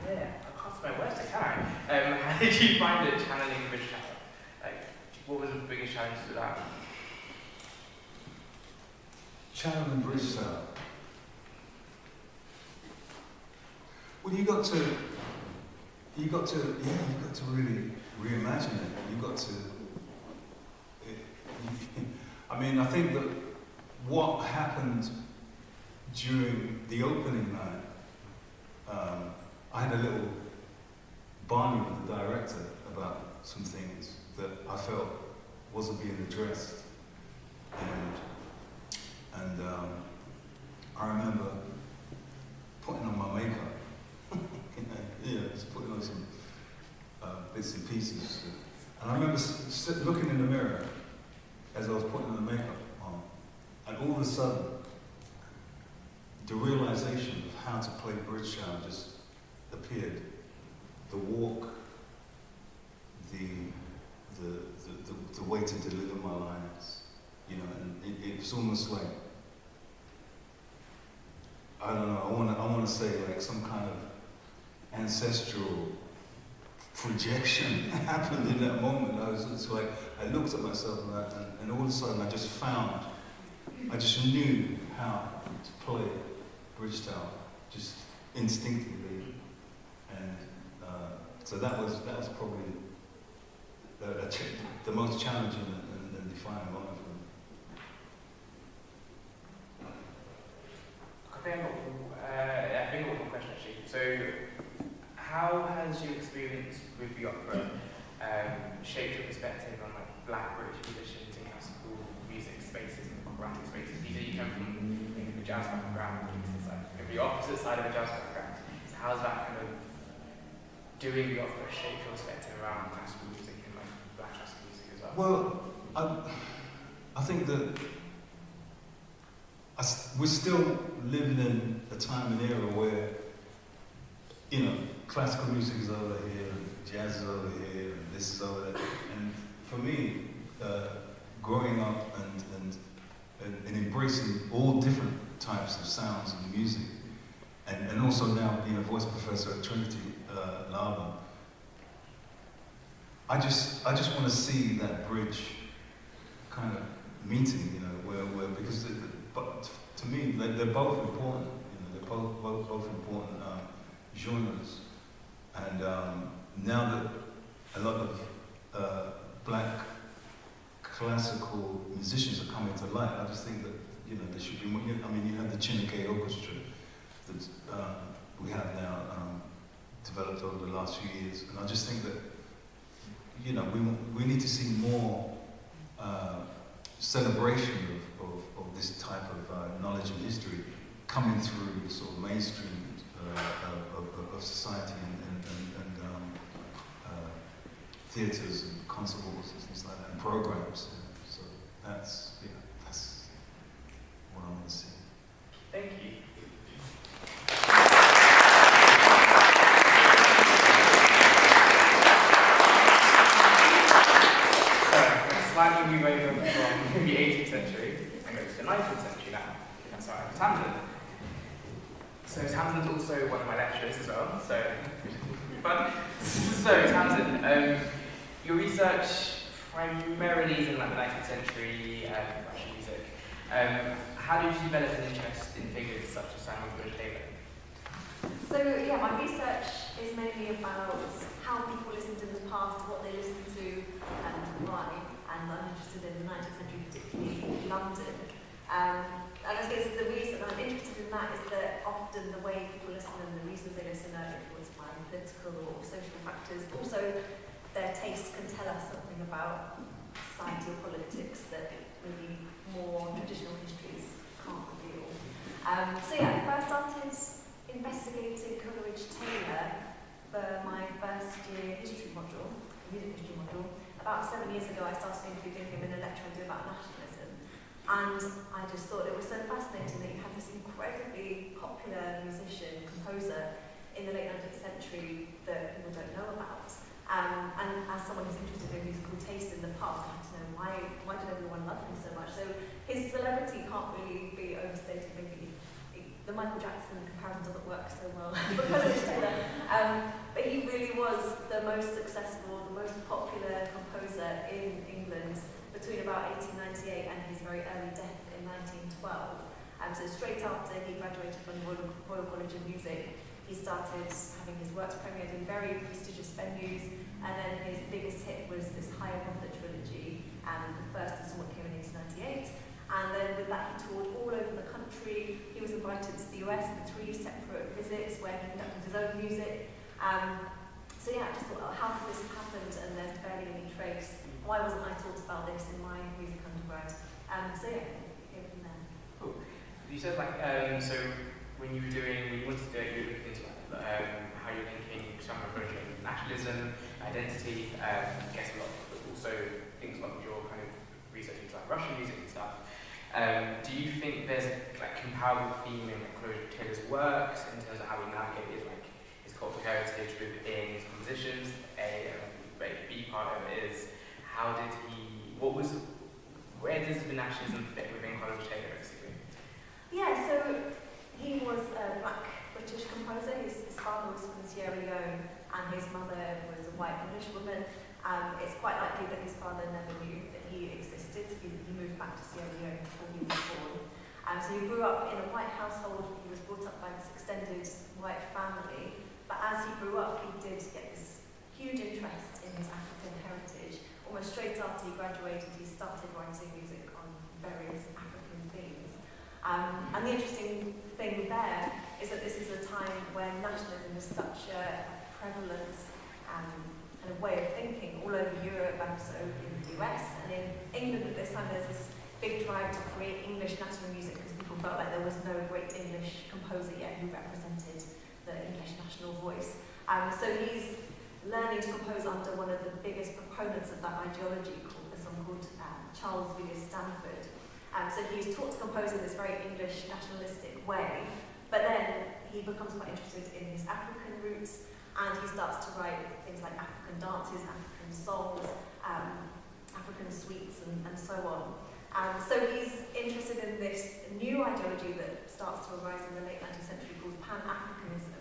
Yeah, I can't say my words, can I? How did you find it channeling Bridgetower? Like, what was the biggest challenge to that? Channeling Bridgetower. Well, you got to really reimagine it. You got to. I mean, I think that what happened during the opening night, I had a little barney with the director about some things that I felt wasn't being addressed, and I remember putting on my makeup. Just putting on some bits and pieces. And I remember looking in the mirror as I was putting the makeup on, and all of a sudden, the realization of how to play bridge sound just appeared. The walk, the way to deliver my lines, you know, and it was almost like, I don't know, I want to say like some kind of ancestral projection happened in that moment. It's like, I looked at myself and all of a sudden I just knew how to play bridge style, just instinctively. And so that was probably the most challenging and defining moment for me. I think I've got one question actually. So, how has your experience with the opera shaped your perspective on like Black British musicians in classical music spaces and operatic spaces? You say you come from the jazz background, the opposite side of the jazz background. So how's that kind of doing the opera shape your perspective around classical music and like Black classical music as well? Well, I think that we're still living in a time and era where, you know, classical music is over here, and jazz is over here, and this is over there. And for me, growing up and embracing all different types of sounds and music, and also now being a voice professor at Trinity Laban, I just want to see that bridge kind of meeting, you know, where because but to me they're both important, you know, they're both important genres, and now that a lot of Black classical musicians are coming to light, I just think that, you know, there should be more. I mean, you have the Chineke Orchestra that we have now developed over the last few years, and I just think that, you know, we need to see more celebration of this type of knowledge and history coming through the sort of mainstream of society and theatres and concert halls and things like that, and programs. So that's what I want to see. Thank you. Slightly move over from the 18th century and go to the 19th century now. That's why I'm Tamsin. So Tamsin's also one of my lecturers as well, so fun. So Tamsin, your research primarily is in like the 19th century Russian music. How did you develop an interest in figures such as Samuel Coleridge Taylor? So yeah, my research is mainly about how people listened in the past, what they listened to, and why. And I'm interested in the 19th century, particularly London. And I guess the reason I'm interested in that is that often the way people listen and the reasons they listen are influenced by political or social factors. Also, their tastes can tell us something about society or politics that maybe more traditional histories can't reveal. So yeah, I first started investigating Coleridge Taylor for my first year history module, music history module. About 7 years ago, I started including him in a lecture I do about nationalism. And I just thought it was so fascinating that you had this incredibly popular musician, composer in the late 19th century that people don't know about. And as someone who's interested in musical taste in the past, I had to know why did everyone love him so much? So his celebrity can't really be overstated. Maybe the Michael Jackson comparison doesn't work so well for Coleridge Taylor. But he really was the most successful, the most popular composer in England between about 1898 and his very early death in 1912. So straight after he graduated from the Royal College of Music, he started having his works premiered in very prestigious venues, and then his biggest hit was this High Above the trilogy, and the first installment came in 1898. And then with that, he toured all over the country. He was invited to the US for 3 separate visits where he conducted his own music. So yeah, I just thought, how could this have happened? And there's barely any trace. Why wasn't I taught about this in my music undergrad? So yeah, it came from there. Cool. You said like, so when you wanted to do it, you were looking into how you're linking some of nationalism, identity, I guess a lot, but also things like your kind of research into like Russian music and stuff. Do you think there's like comparable theme in Coleridge Taylor's works in terms of how he navigated like his cultural heritage within his compositions. B part of it is where does the nationalism fit within Coleridge Taylor basically? Yeah, so he was a black British composer. His father was from Sierra Leone and his mother was a white English woman. It's quite likely that his father never knew that he existed. He moved back to Sierra Leone before he was born. So he grew up in a white household. He was brought up by this extended white family. But as he grew up, he did get this huge interest in his African heritage. Almost straight after he graduated, he started writing music on various African themes. And the interesting thing there is that this is a time when nationalism is such a prevalent kind of way of thinking all over Europe and also in the US. And in England at this time, there's this big drive to create English national music because people felt like there was no great English composer yet who represented the English national voice. So he's learning to compose under one of the biggest proponents of that ideology, someone called Charles Villiers Stanford. So he's taught to compose in this very English nationalistic way, but then he becomes quite interested in his African roots, and he starts to write things like African dances, African songs, African suites, and so on. So he's interested in this new ideology that starts to arise in the late 19th century called Pan-Africanism.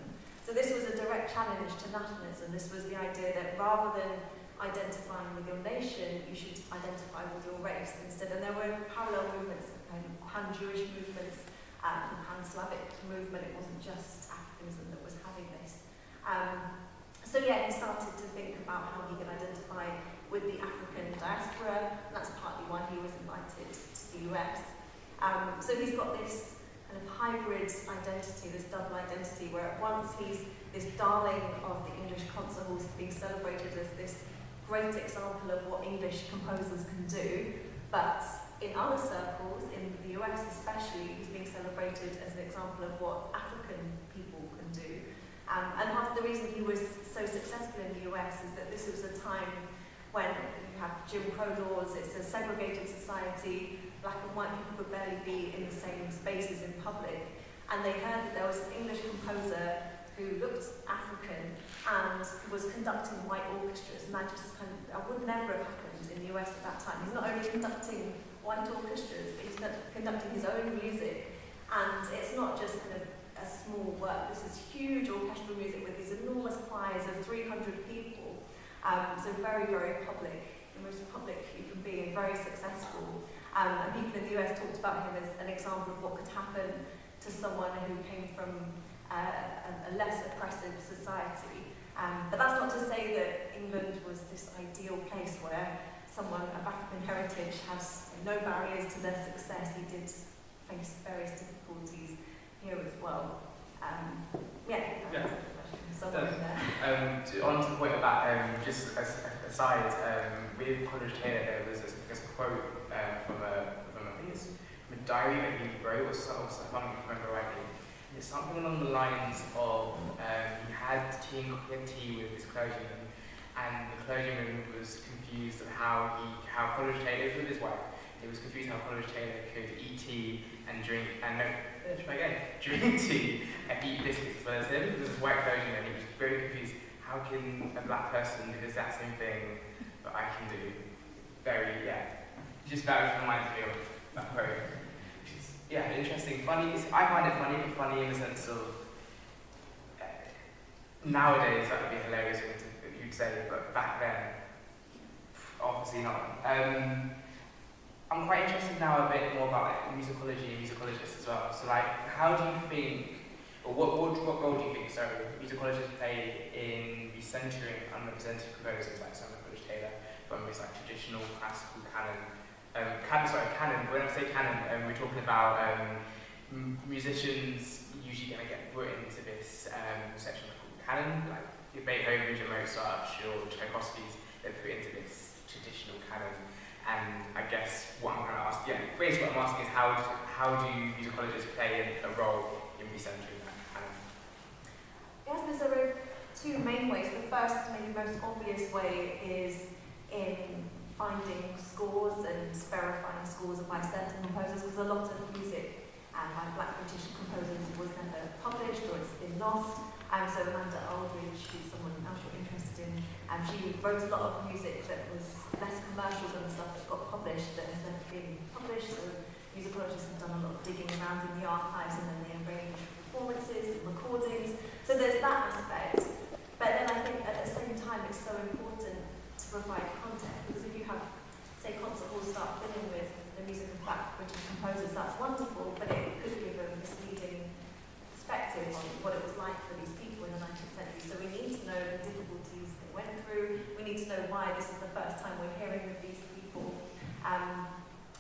So this was a direct challenge to nationalism. This was the idea that rather than identifying with your nation, you should identify with your race instead. And there were parallel movements, kind of pan-Jewish movements, pan-Slavic movement. It wasn't just Africanism that was having this. So yeah, he started to think about how he could identify with the African diaspora. And that's partly why he was invited to the US. So he's got this kind of hybrid identity, this double identity, where at once he's this darling of the English concert halls, being celebrated as this great example of what English composers can do, but in other circles, in the US especially, he's being celebrated as an example of what African people can do. And part of the reason he was so successful in the US is that this was a time when you have Jim Crow laws, it's a segregated society, black and white people could barely be in the same spaces in public. And they heard that there was an English composer who looked African and was conducting white orchestras. And that just that would never have happened in the US at that time. He's not only conducting white orchestras, but he's conducting his own music. And it's not just kind of a small work, this is huge orchestral music with these enormous choirs of 300 people. So very, very public, the most public you can be, and very successful. And people in the US talked about him as an example of what could happen to someone who came from a less oppressive society. But that's not to say that England was this ideal place where someone of African heritage has no barriers to their success. He did face various difficulties here as well. Somewhere in there. On to the point about, just as aside, with Coleridge Taylor, there was this quote from a diary that he wrote, or so, if I remember rightly. It's something along the lines of he had tea with his clergyman, and the clergyman was confused at how Coleridge Taylor, with his wife, he was confused how Coleridge Taylor could eat tea and drink tea and eat biscuits as well as him. He was a white clergyman. He was very confused. How can a black person do the exact same thing that I can do? Just that reminds me of that quote. Which is, interesting. Funny. I find it funny, but funny in the sense of nowadays that would be hilarious thing you'd say, but back then, obviously not. I'm quite interested now a bit more about musicology and musicologists as well. So how do you think, or what role do you think, musicologists play in recentering unrepresented composers like Samuel Coleridge Taylor from this traditional classical canon? Canon. When I say canon, we're talking about musicians usually going to get put into this section called canon, like your Beethoven's, your Mozart's, your Tchaikovsky's, they're put into this traditional canon. And I guess what I'm going to ask, basically what I'm asking is how do musicologists play a role in recentering that canon? Yes, there are two main ways. The first, maybe most obvious way is in finding scores and verifying scores by certain composers, because a lot of music by Black British composers was never published or it's been lost. So Amanda Aldridge, who's someone else you're interested in, she wrote a lot of music that was less commercial than the stuff that got published, that has never been published. So musicologists have done a lot of digging around in the archives, and then they arrange performances and recordings. So there's that aspect. But then I think at the same time it's so important to provide content, because if you have, say, concert halls start filling with the music of Black British composers, that's wonderful, but it could give a misleading perspective on what it was like for these people in the 19th century. So we need to know the difficulties they went through. We need to know why this is the first time we're hearing of these people.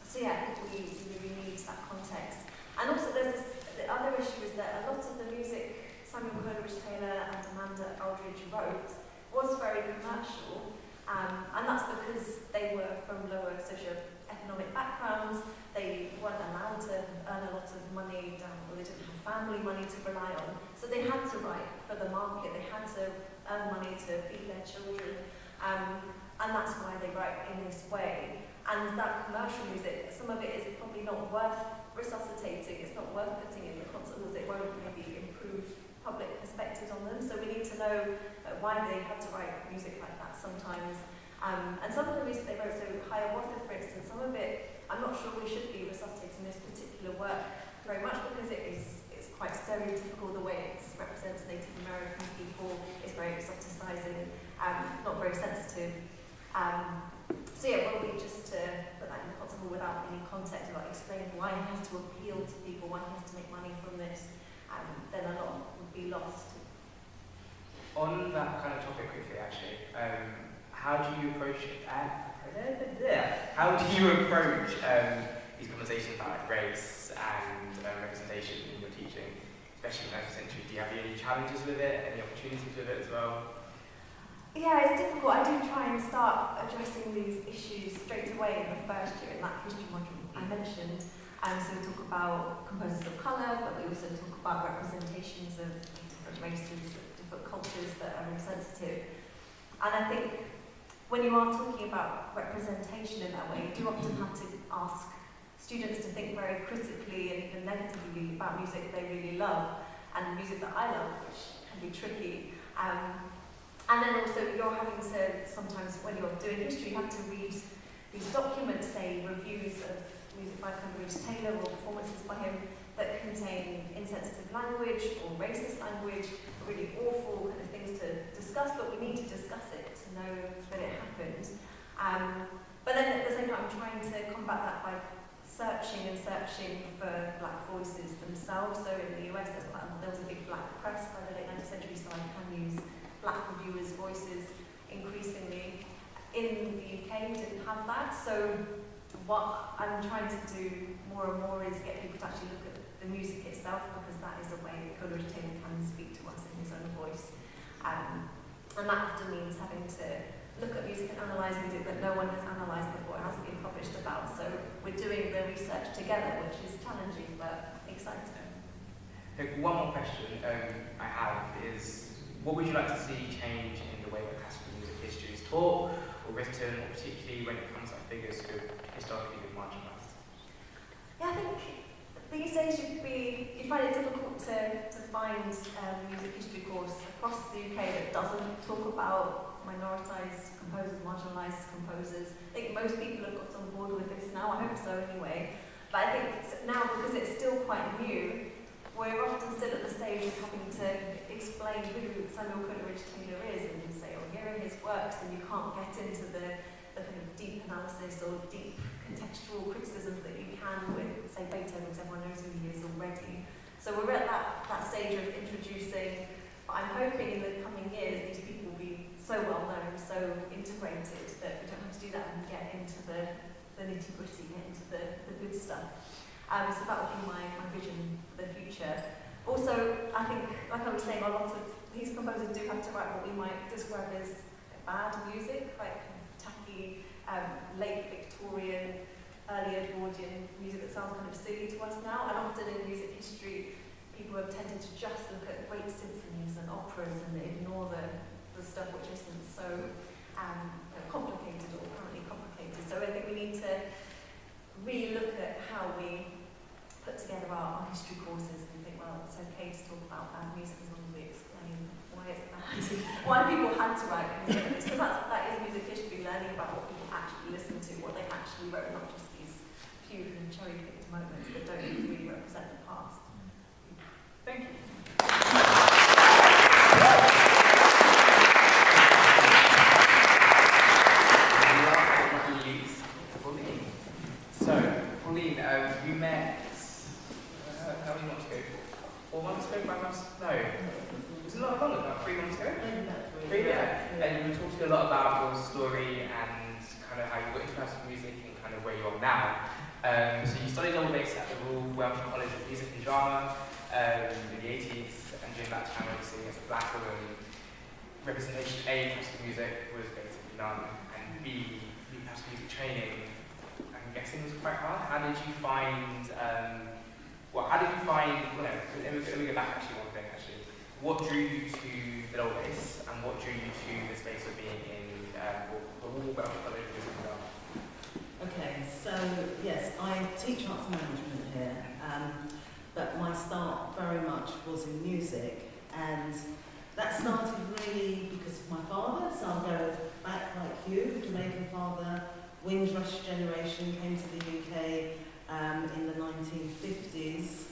So yeah, I think we really need that context. And also the other issue is that a lot of the music Samuel Coleridge Taylor and Amanda Aldridge wrote was very commercial, and that's because they were from lower socio-economic backgrounds. They weren't allowed to earn a lot of money, or they didn't have family money to rely on. So they had to write for the market, they had to earn money to feed their children, and that's why they write in this way. And that commercial music, some of it is probably not worth resuscitating, it's not worth putting in the concert halls, it won't maybe improve public perspectives on them. So we need to know why they had to write music like that sometimes. And some of the music they wrote, so Hiawatha, for instance, some of it, I'm not sure we should be resuscitating this particular work very much, because it's quite stereotypical the way it represents Native American people. It's very exoticizing, not very sensitive. So yeah, well, we just put that in the concert hall without any context, about explaining why it has to appeal to people, why it has to make money from this, then a lot would be lost. On that kind of topic quickly, actually, how do you approach these conversations about like, race and representation in your teaching, especially in the 19th century? Do you have any challenges with it, any opportunities with it as well? Yeah, it's difficult. I do try and start addressing these issues straight away in the first year in that history module I mentioned. So we talk about composers of colour, but we also talk about representations of different races, different cultures that are really sensitive. And I think when you are talking about representation in that way, you do often have to ask students to think very critically and even negatively about music they really love, and music that I love, which can be tricky. And then also you're having to, sometimes when you're doing history, you have to read these documents, say reviews of music by Coleridge Taylor or performances by him that contain insensitive language or racist language, really awful kind of things to discuss, but we need to discuss it to know that it happened. But then at the same time, I'm trying to combat that by searching for Black voices themselves. So in the US, there was a big Black press by the late 19th century, so I can use Black reviewers' voices increasingly. In the UK, we didn't have that, so what I'm trying to do more and more is get people to actually look at the music itself, because that is a way that Coleridge Taylor can speak to us in his own voice. And that often means having to look at music and analyse music that no one has analysed before, it hasn't been published about. So we're doing the research together, which is challenging but exciting. One more question I have is, what would you like to see change in the way that classical music history is taught or written, or particularly when it comes to figures who have historically been marginalised? Yeah, I think these days you find it difficult to find a music history course across the UK that doesn't talk about minoritised composers, marginalised composers. I think most people have got on board with this now, I hope so anyway. But I think now, because it's still quite new, we're often still at the stage of having to explain who Samuel Coleridge Taylor is, and say, oh, here are his works, and you can't get into the kind of deep analysis or deep contextual criticism that you can with, say, Beethoven, because everyone knows who he is already. So we're at that stage of introducing, but I'm hoping in the coming years these people will be so well known, so integrated, that we don't have to do that and get into the nitty-gritty, get into the good stuff. So that would be my vision for the future. Also, I think, like I was saying, a lot of these composers do have to write what we might describe as bad music, like tacky, late Victorian, early Edwardian music that sounds kind of silly to us now. And often in music history, people have tended to just look at great symphonies and operas and ignore the stuff which isn't so complicated or apparently complicated. So I think we need to really look at how we put together our people had to write music, because that is music history, learning about what people actually listen to, what they actually wrote, not just these few and cherry-picked moments that don't really represent the past. Thank you. Pauline. So, Pauline, we met, how many months ago? 4 months ago, 5 months? No. Was it not long ago? 3 months ago? Three, yeah. And you were talking a lot about your story and kind of how you got into classical music and kind of where you are now. So you studied double bass at the Royal Welsh College of Music and Drama in the 80s, and during that time, obviously, as a black woman, representation A, classical music was basically none, and B, classical music training, I'm guessing was quite hard. How did you find, well, no, let me go back actually one thing actually. What drew you to the double bass, and what drew you to the space of being in the Royal Welsh College of Music and Drama? Okay, so yes, I teach arts management here, but my start very much was in music, and that started really because of my father. So I'll go back like you, Jamaican father, Windrush generation, came to the UK in the 1950s.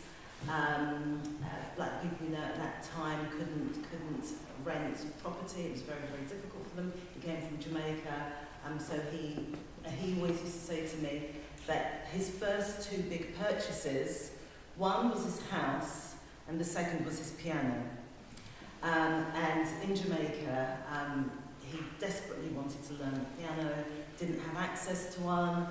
Black people at that time couldn't rent property. It was very, very difficult for them. He came from Jamaica, so he always used to say to me that his first two big purchases, one was his house and the second was his piano. And in Jamaica, he desperately wanted to learn the piano, didn't have access to one.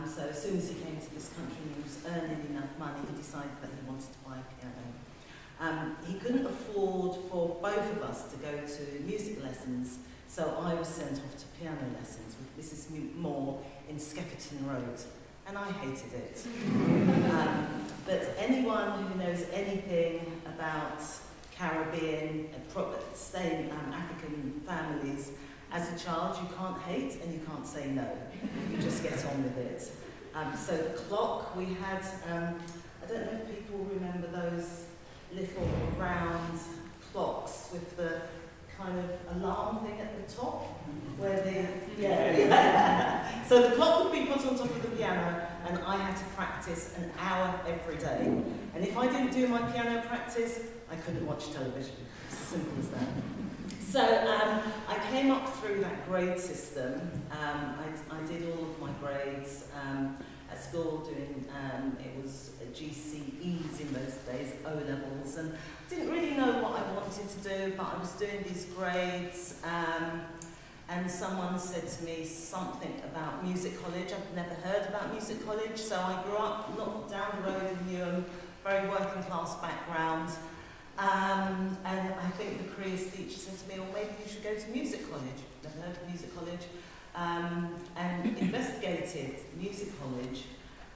So as soon as he came to this country and he was earning enough money, he decided that he wanted to buy a piano. He couldn't afford for both of us to go to music lessons, so I was sent off to piano lessons with Mrs. Moore in Skeffington Road, and I hated it. But anyone who knows anything about Caribbean, same African families, as a child, you can't hate and you can't say no. You just get on with it. So the clock, we had, I don't know if people remember those little round clocks with the kind of alarm thing at the top, where so the clock would be put on top of the piano, and I had to practice an hour every day. And if I didn't do my piano practice, I couldn't watch television. It's as simple as that. So I came up through that grade system. I did all of my grades at school doing, it was GCEs in those days, O-levels, and didn't really know what I wanted to do, but I was doing these grades, and someone said to me something about music college. I'd never heard about music college, so I grew up not down the road in Newham, very working class background. And I think the careers teacher said to me, well, maybe you should go to music college. Never heard of music college. And investigated music college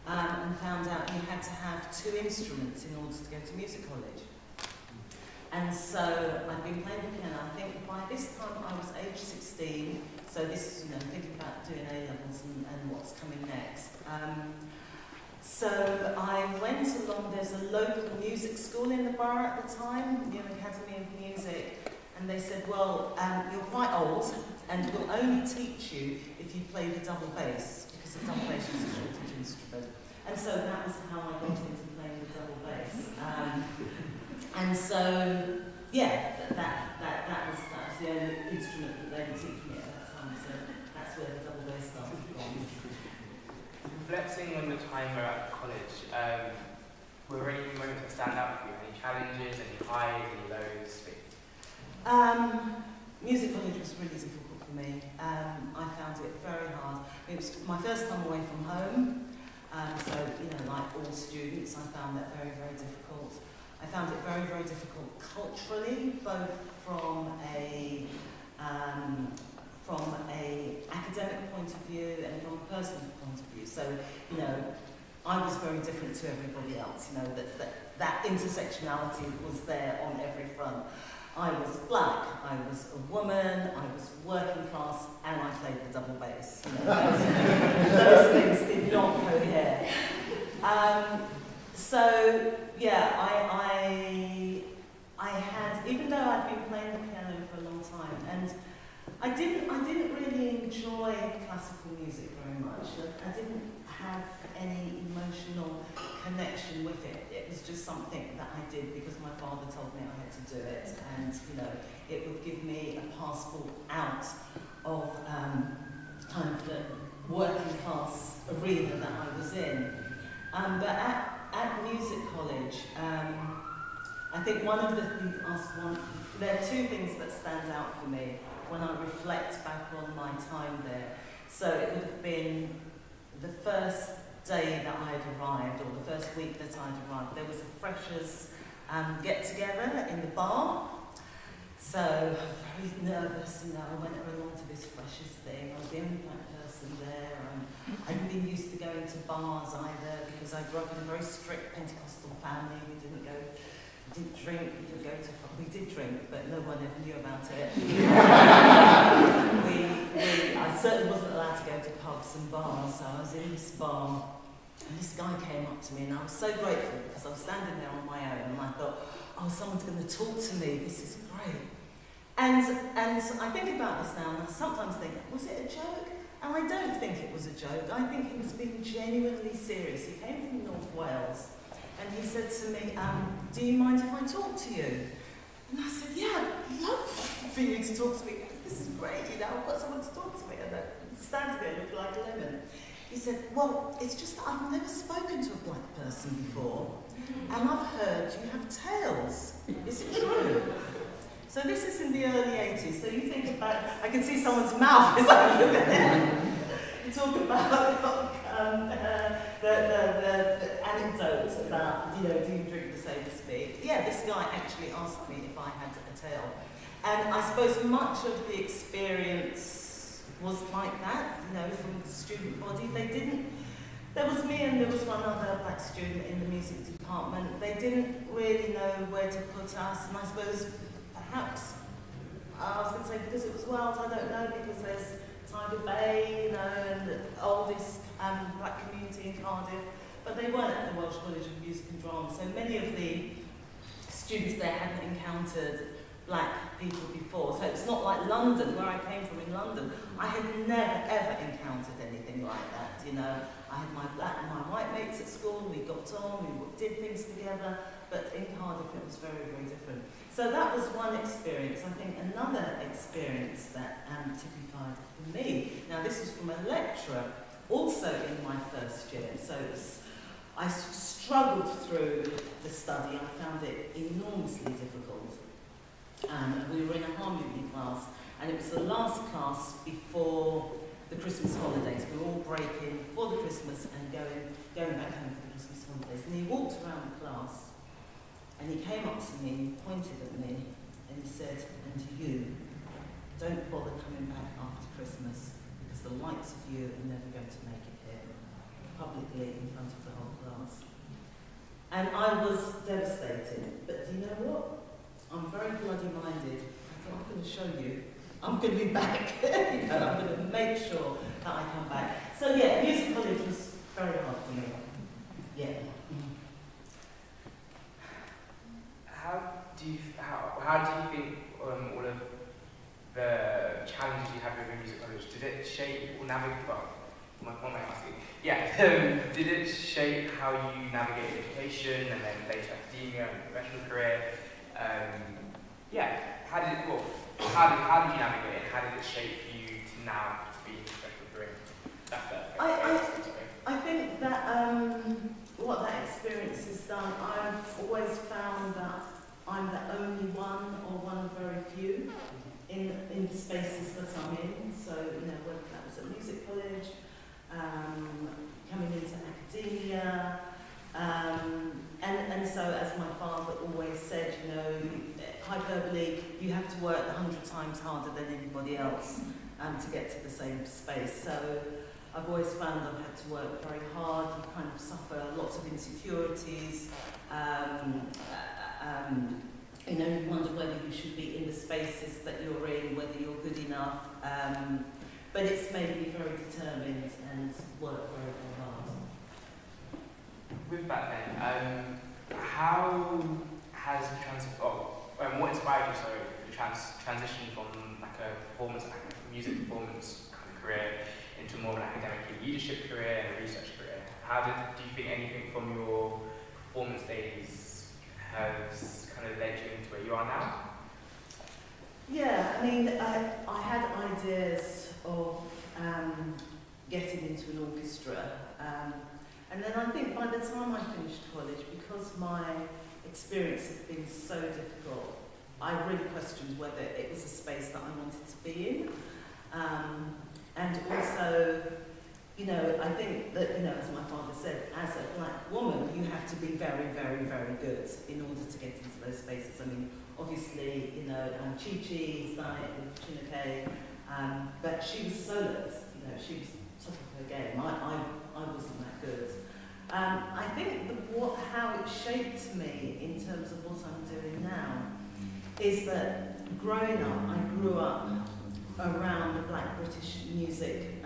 and found out you had to have 2 instruments in order to go to music college. And so I've been playing the piano. I think by this time I was age 16, so this is, thinking about doing A-levels and what's coming next. So I went along, there's a local music school in the borough at the time, the Academy of Music, and they said, well, you're quite old, and we'll only teach you if you play the double bass, because the double bass was a shortage instrument. And so that was how I got into playing the double bass. And so, yeah, that was the only instrument that they were teaching me at that time, so that's where the double bass started from. Reflecting on the time we're at college, were there any moments that stand out for you? Any challenges, any highs, any lows? Music college was really difficult for me. I found it very hard. It was my first time away from home, so like all students, I found that very, very difficult. I found it very, very difficult culturally, both from a academic point of view and from a personal point of view. So, I was very different to everybody else. That intersectionality was there on every front. I was black, I was a woman, I was working class, and I played the double bass. Those things did not cohere. So, yeah, I had, even though I'd been playing the piano for a long time. And I didn't really enjoy classical music very much. I didn't have any emotional connection with it. It was just something that I did because my father told me I had to do it, and it would give me a passport out of kind of the working class arena that I was in. But at music college, I think one of the things, there are two things that stand out for me when I reflect back on my time there. So it would have been the first day that I had arrived, or the first week that I'd arrived. There was a freshers get-together in the bar. So I was very nervous, I went along to this freshers thing. I was the only black person there. I hadn't been used to going to bars either, because I grew up in a very strict Pentecostal family. We didn't drink, we did drink, but no one ever knew about it. I certainly wasn't allowed to go to pubs and bars, so I was in this bar, and this guy came up to me, and I was so grateful, because I was standing there on my own, and I thought, oh, someone's going to talk to me, this is great. And I think about this now, and I sometimes think, was it a joke? And I don't think it was a joke. I think he was being genuinely serious. He came from North Wales, and he said to me, do you mind if I talk to you? And I said, yeah, I'd love for you to talk to me. This is great, I've got someone to talk to me. And I stand there looking like a lemon. He said, well, it's just that I've never spoken to a black person before, and I've heard you have tails. Is it true? So this is in the early 80s, so you think about, I can see someone's mouth is over there. You talk about the anecdotes about, do you drink the same as me? Yeah, this guy actually asked me if I had a tail. And I suppose much of the experience was like that, from the student body. There was me and there was one other black student in the music department. They didn't really know where to put us, and I suppose perhaps, I was going to say because it was Wales, I don't know, because there's Tiger Bay, and the oldest black community in Cardiff, but they weren't at the Welsh College of Music and Drama, so many of the students there hadn't encountered black people before. So it's not like London, where I came from in London. I had never ever encountered anything like that, I had my black and my white mates at school, we got on, we did things together, but in Cardiff it was very, very different. So that was one experience. I think another experience that typified for me, now this was from a lecturer, also in my first year, so I struggled through the study. I found it enormously difficult. We were in a harmony class, and it was the last class before the Christmas holidays. We were all breaking for the Christmas and going back home for the Christmas holidays. And he walked around the class, and he came up to me, and he pointed at me, and he said, and to you, don't bother coming back after Christmas, because the likes of you are never going to make it here, publicly in front of the whole class. And I was devastated, but do you know what? I'm very bloody-minded. I thought, I'm going to show you. I'm going to be back. I'm going to make sure that I come back. So yeah, music college was very hard for me. Yeah. How do you think all of the challenges you had within music college, did it shape or navigate? Well, what am I asking? Yeah. Did it shape how you navigate education and then later academia and professional career? How did you navigate it? How did it shape you to now to be in professional career? I think that what that experience has done, I've always found that I'm the only one or one of very few in the spaces that I'm in. So, whether that was at music college, coming into academia, and so as my father always said, hyperbole, you have to work 100 times harder than anybody else to get to the same space. So I've always found I've had to work very hard. You kind of suffer lots of insecurities. You wonder whether you should be in the spaces that you're in, whether you're good enough. But it's made me very determined and work very, very hard. With that then, how has what inspired you, transition from like a music performance kind of career into more of an academic leadership career and a research career. Do you think anything from your performance days has kind of led you into where you are now? Yeah, I mean, I had ideas of getting into an orchestra, and then I think by the time I finished college, because my experience had been so difficult, I really questioned whether it was a space that I wanted to be in. And also, you know, I think that, you know, as my father said, as a black woman, you have to be very, very, very good in order to get into those spaces. I mean, obviously, you know, Chi-Chi's done it with Chineke, but she was a soloist, you know, she was top of her game. I wasn't that good. I think how it shaped me in terms of what I'm doing now is that growing up, I grew up around the Black British music,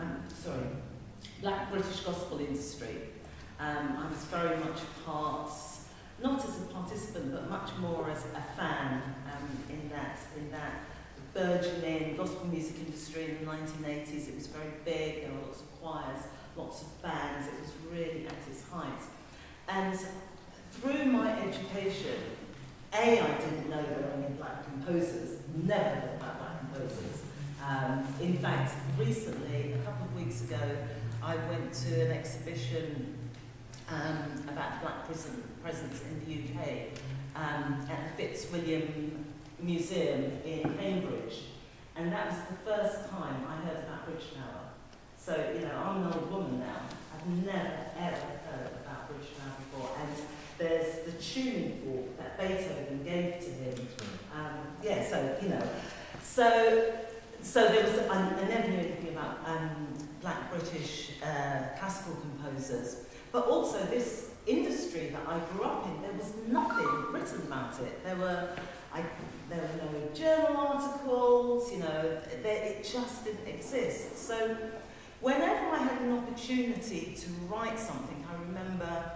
Black British gospel industry. I was very much part, not as a participant, but much more as a fan in that burgeoning gospel music industry in the 1980s. It was very big, there were lots of choirs, lots of bands, it was really at its height. And through my education, I didn't know there were any black composers, never heard about black composers. In fact, recently, a couple of weeks ago, I went to an exhibition about black presence in the UK at the Fitzwilliam Museum in Cambridge. And that was the first time I heard about Bridgetower. So, you know, I'm an old woman now. I've never, ever heard about Bridgetower before. And there's the tuning fork that Beethoven gave to him. So, you know. So there was, I never knew anything about black British classical composers. But also this industry that I grew up in, there was nothing written about it. There were no journal articles, you know, it just didn't exist. So whenever I had an opportunity to write something, I remember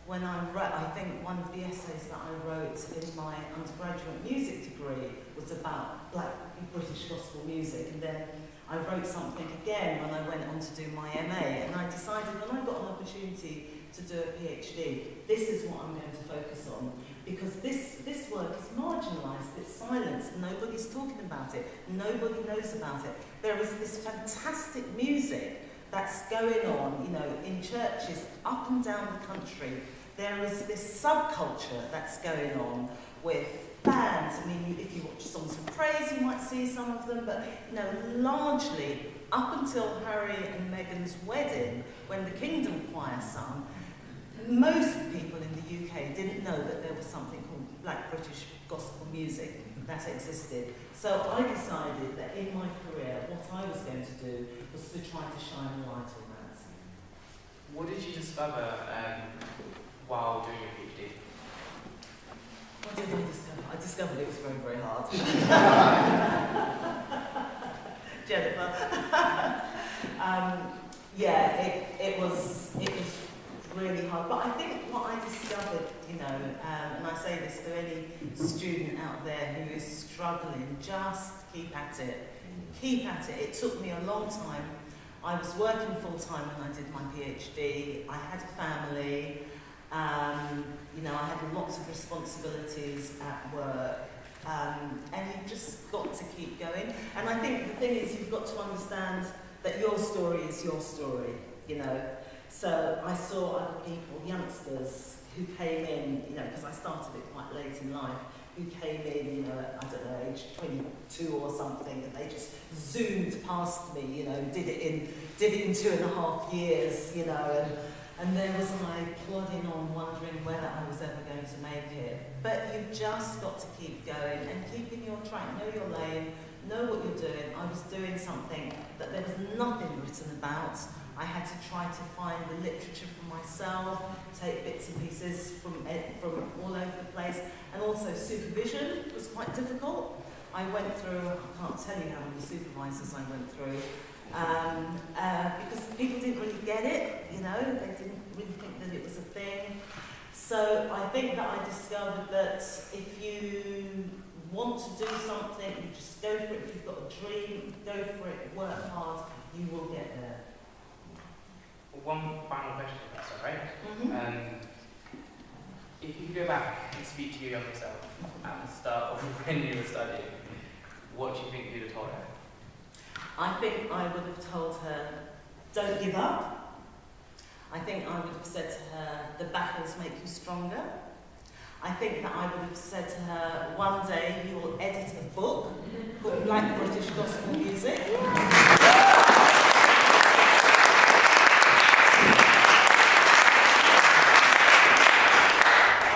when I think one of the essays that I wrote in my undergraduate music degree was about black British gospel music, and then I wrote something again when I went on to do my MA, and I decided when I got an opportunity to do a PhD, this is what I'm going to focus on, because this work is marginalised, it's silenced, nobody's talking about it, nobody knows about it. There is this fantastic music that's going on, you know, in churches up and down the country. There is this subculture that's going on with bands. I mean, if you watch Songs of Praise, you might see some of them, but, you know, largely up until Harry and Meghan's wedding, when the Kingdom Choir sung, most people in the UK didn't know that there was something called Black British gospel music that existed. So I decided that in my career, what I was going to do was to try to shine a light on that. What did you discover while doing your PhD? What did I discover? I discovered it was very, very hard. Jennifer. It was really hard. But I think what I discovered, you know, and I say this to any student out there who is struggling, just keep at it. Keep at it. It took me a long time. I was working full time when I did my PhD. I had a family. You know, I had lots of responsibilities at work. And you've just got to keep going. And I think the thing is, you've got to understand that your story is your story, you know. So I saw other people, youngsters, who came in, you know, because I started it quite late in life, who came in, you know, at, I don't know, age 22 or something, and they just zoomed past me, you know, did it in 2.5 years, you know, and there was I plodding on, wondering whether I was ever going to make it. But you've just got to keep going and keep in your track, know your lane, know what you're doing. I was doing something that there was nothing written about. I had to try to find the literature for myself, take bits and pieces from all over the place, and also supervision was quite difficult. I went through, I can't tell you how many supervisors I went through, because people didn't really get it, you know, they didn't really think that it was a thing. So I think that I discovered that if you want to do something, you just go for it. If you've got a dream, go for it, work hard, you will get there. One final question, if that's all right. Mm-hmm. If you go back and speak to your younger self at the start of when you were studying, what do you think you'd have told her? I think I would have told her, don't give up. I think I would have said to her, the battles make you stronger. I think that I would have said to her, one day you will edit a book called Black British Gospel Music. And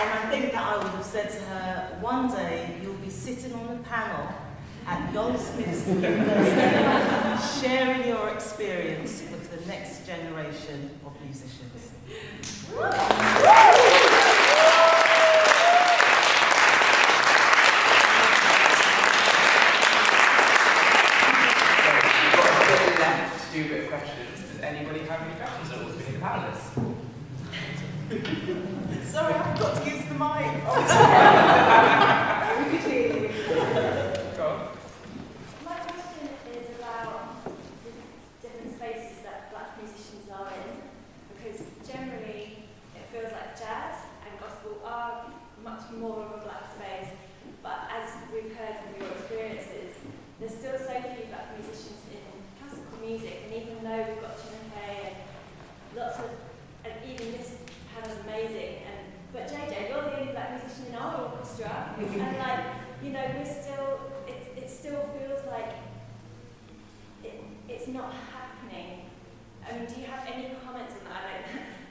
I think that I would have said to her, one day you'll be sitting on a panel at Goldsmiths University, sharing your experience with the next generation of musicians. Do a bit of questions. Does anybody have any questions at all for the panelists? Sorry, I've got to use the mic. Go on. My question is about the different spaces that black musicians are in, because generally it feels like jazz and gospel are much more of a black space, but as we've heard from your experiences, there's still so few black musicians in classical music, and even though we've got Chinoke and lots of, and even this panel's amazing, but JJ, you're the only black musician in our orchestra, and like, you know, we're still, it still feels like it's not happening. I mean, do you have any comments on that?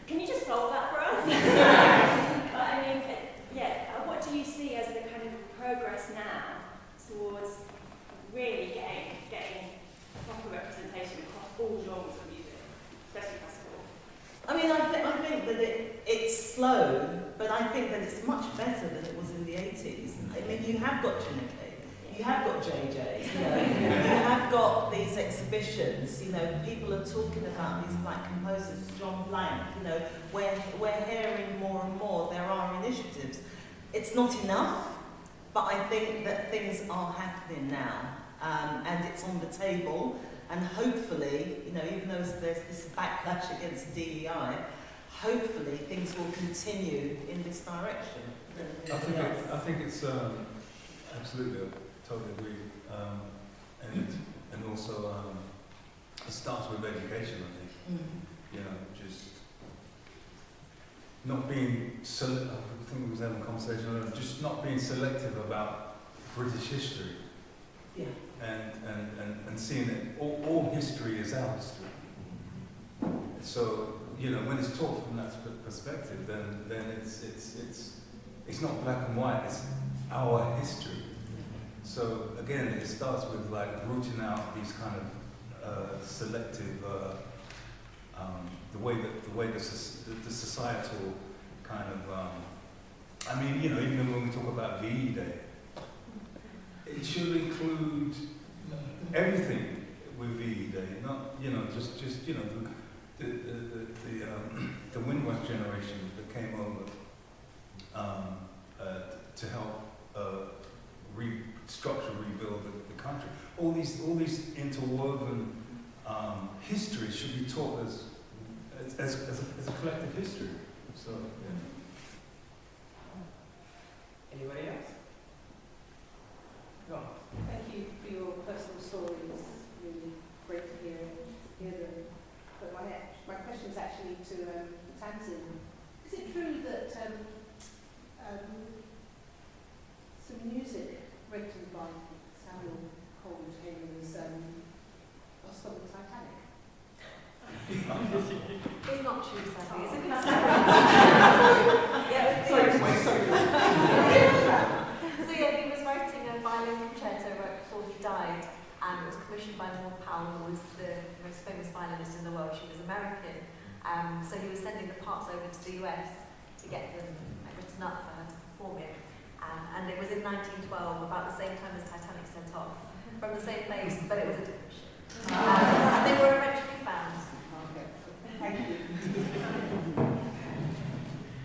Can you just solve that for us? But I mean, what do you see as the kind of progress now towards really getting proper representation across all genres of music, especially classical? I mean, I think that it's slow, but I think that it's much better than it was in the 80s. I mean, you have got Chinoke, you have got JJ, you know, you have got these exhibitions, you know, people are talking about these black composers, John Blank, you know, we're hearing more and more, there are initiatives. It's not enough, but I think that things are happening now, and it's on the table. And hopefully, you know, even though there's this backlash against DEI, hopefully things will continue in this direction. I think it's absolutely, I totally agree, and also it starts with education. I think, you know, just not being I think we was having a conversation earlier, just not being selective about British history. Yeah. And seeing that all history is our history. So, you know, when it's taught from that perspective, then it's not black and white, it's our history. So again, it starts with like rooting out these kind of selective, the way the societal kind of, I mean, you know, even when we talk about VE Day, it should include everything with VE Day, not, you know, just you know, the Windrush generation that came over to help rebuild the country. All these interwoven histories should be taught as a collective history. So, yeah. Anybody else? Go on. Thank you for your personal stories. Really great to hear them. But my question is actually to Tamsin. Is it true that some music written by Samuel Coleridge Taylor was lost on the Titanic? It's not true, sadly. It's a good story. So yeah, he was writing a violin concerto right before he died, and it was commissioned by Pauline Muir, who was the most famous violinist in the world. She was American. So he was sending the parts over to the US to get them written up for her to perform it. And it was in 1912, about the same time as Titanic set off, from the same place, but it was a different ship. And they were eventually found. Okay. Thank you.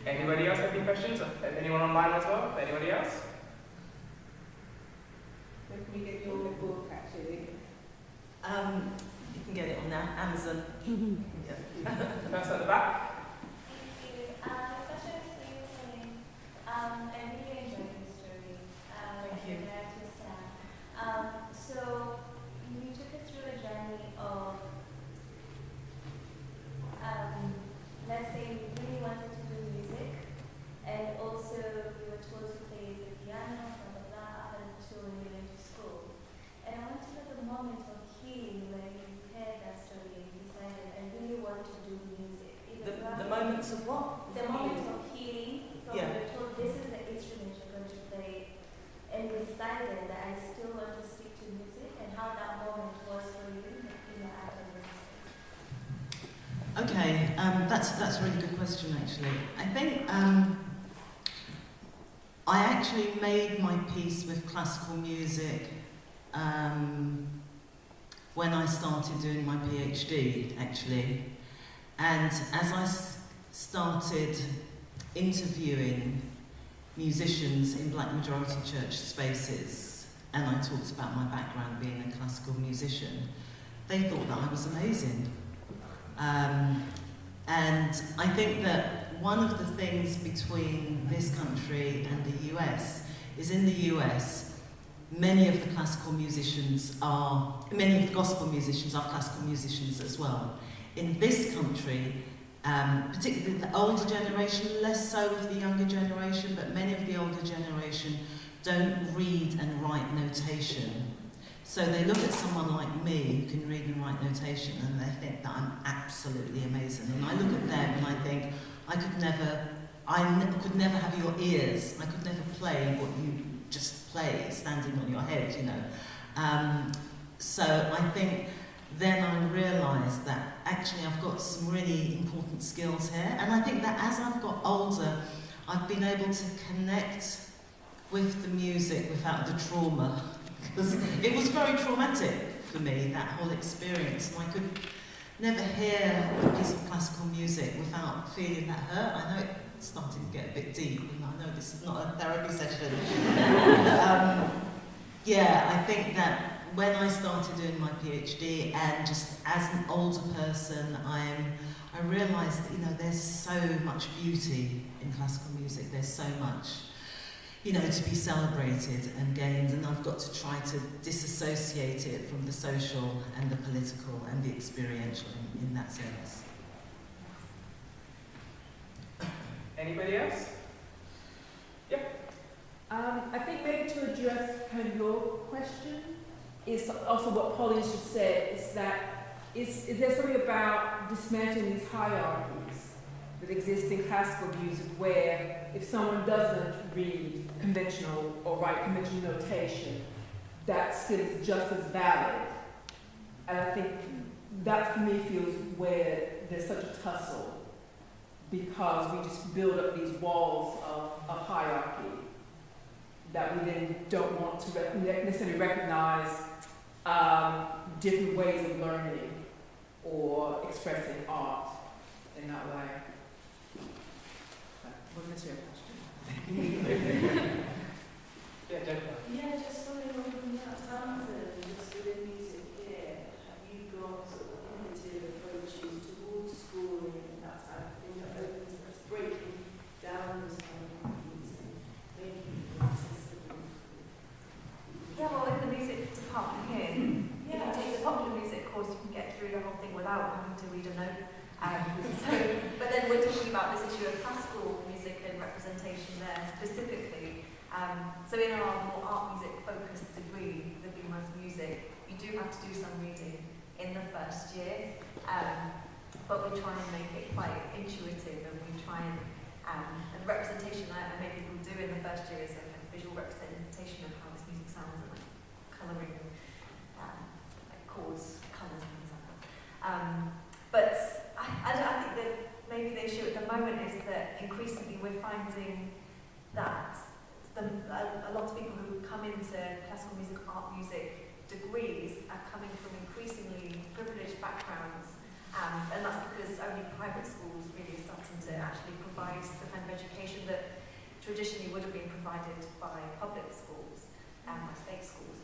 Anybody else have any questions? Anyone online as well? Anybody else? You can get it on now, Amazon. Yeah. First at the back. Thank you. My question is for you, Pauline. I really enjoyed the story. Thank you. The narrative style. So you took us through a journey of, let's say you really wanted to do music, and also you were told to play the piano, blah blah blah, up until you went to school. And I want to know the moment of healing when you heard that story and you decided I really want to do music. The moments of what? The moment of healing, from Yeah. you're told this is the instrument you're going to play, and you decided that I still want to stick to music, and how that moment was for you in your academics. Okay, that's a really good question actually. I think I actually made my peace with classical music when I started doing my PhD actually, and as I started interviewing musicians in black majority church spaces, and I talked about my background being a classical musician, they thought that I was amazing. And I think that one of the things between this country and the US is in the US, many of the gospel musicians are classical musicians as well. In this country, particularly the older generation, less so of the younger generation, but many of the older generation don't read and write notation. So they look at someone like me who can read and write notation and they think that I'm absolutely amazing. And I look at them and I think, I could never have your ears. I could never play what you just play, standing on your head, you know. So I think then I realised that actually I've got some really important skills here. And I think that as I've got older, I've been able to connect with the music without the trauma. Because it was very traumatic for me, that whole experience. And I could never hear a piece of classical music without feeling that hurt. I know it's starting to get a bit deep, and I know this is not a therapy session. Yeah, I think that when I started doing my PhD, and just as an older person, I realised that, you know, there's so much beauty in classical music. There's so much, you know, to be celebrated and gained, and I've got to try to disassociate it from the social and the political and the experiential in that sense. Anybody else? Yep. I think maybe to address kind of your question is also what Pauline just said, is that is there something about dismantling these hierarchies that exist in classical music where if someone doesn't read conventional or write conventional notation, that still is just as valid. And I think that for me feels where there's such a tussle, because we just build up these walls of hierarchy that we then don't want to necessarily recognize different ways of learning or expressing art in that way. Wasn't this your question? Yeah, Joquan. Yeah, just following on from that, Tamsin, just within music here, have you got sort of innovative approaches towards scoring and that type of thing that opens, that's breaking down this kind of music and making it accessible? Yeah, well, in the music department here, if you take the popular music course, you can get through the whole thing without having to read a note. But then we're talking about this issue of classical music and representation there specifically. So in our more art music focused degree, the BMAS music, you do have to do some reading in the first year, but we try and make it quite intuitive, and we try and the representation I make people do in the first year is a kind of visual representation of how this music sounds, and like colouring, like chords, colours, things like that. But I think that maybe the issue at the moment is that increasingly we're finding that a lot of people who come into classical music, art music degrees are coming from increasingly privileged backgrounds, and that's because only private schools really are starting to actually provide the kind of education that traditionally would have been provided by public schools and by state schools.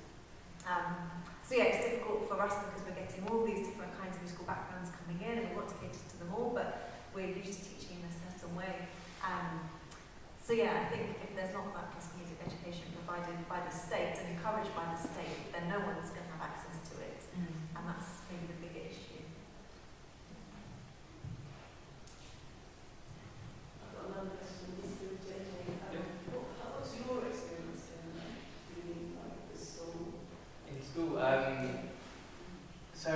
So yeah, it's difficult for us because we're getting all these different kinds of musical backgrounds coming in, and we want to cater to them all, but we're used to teaching in a certain way. So yeah, I think if there's not that classical music education provided by the state and encouraged by the state, then no one is going to have access to it, and that's maybe the bigger issue. I've got another question. This is JJ. What's your experience in reading like the school? In school, so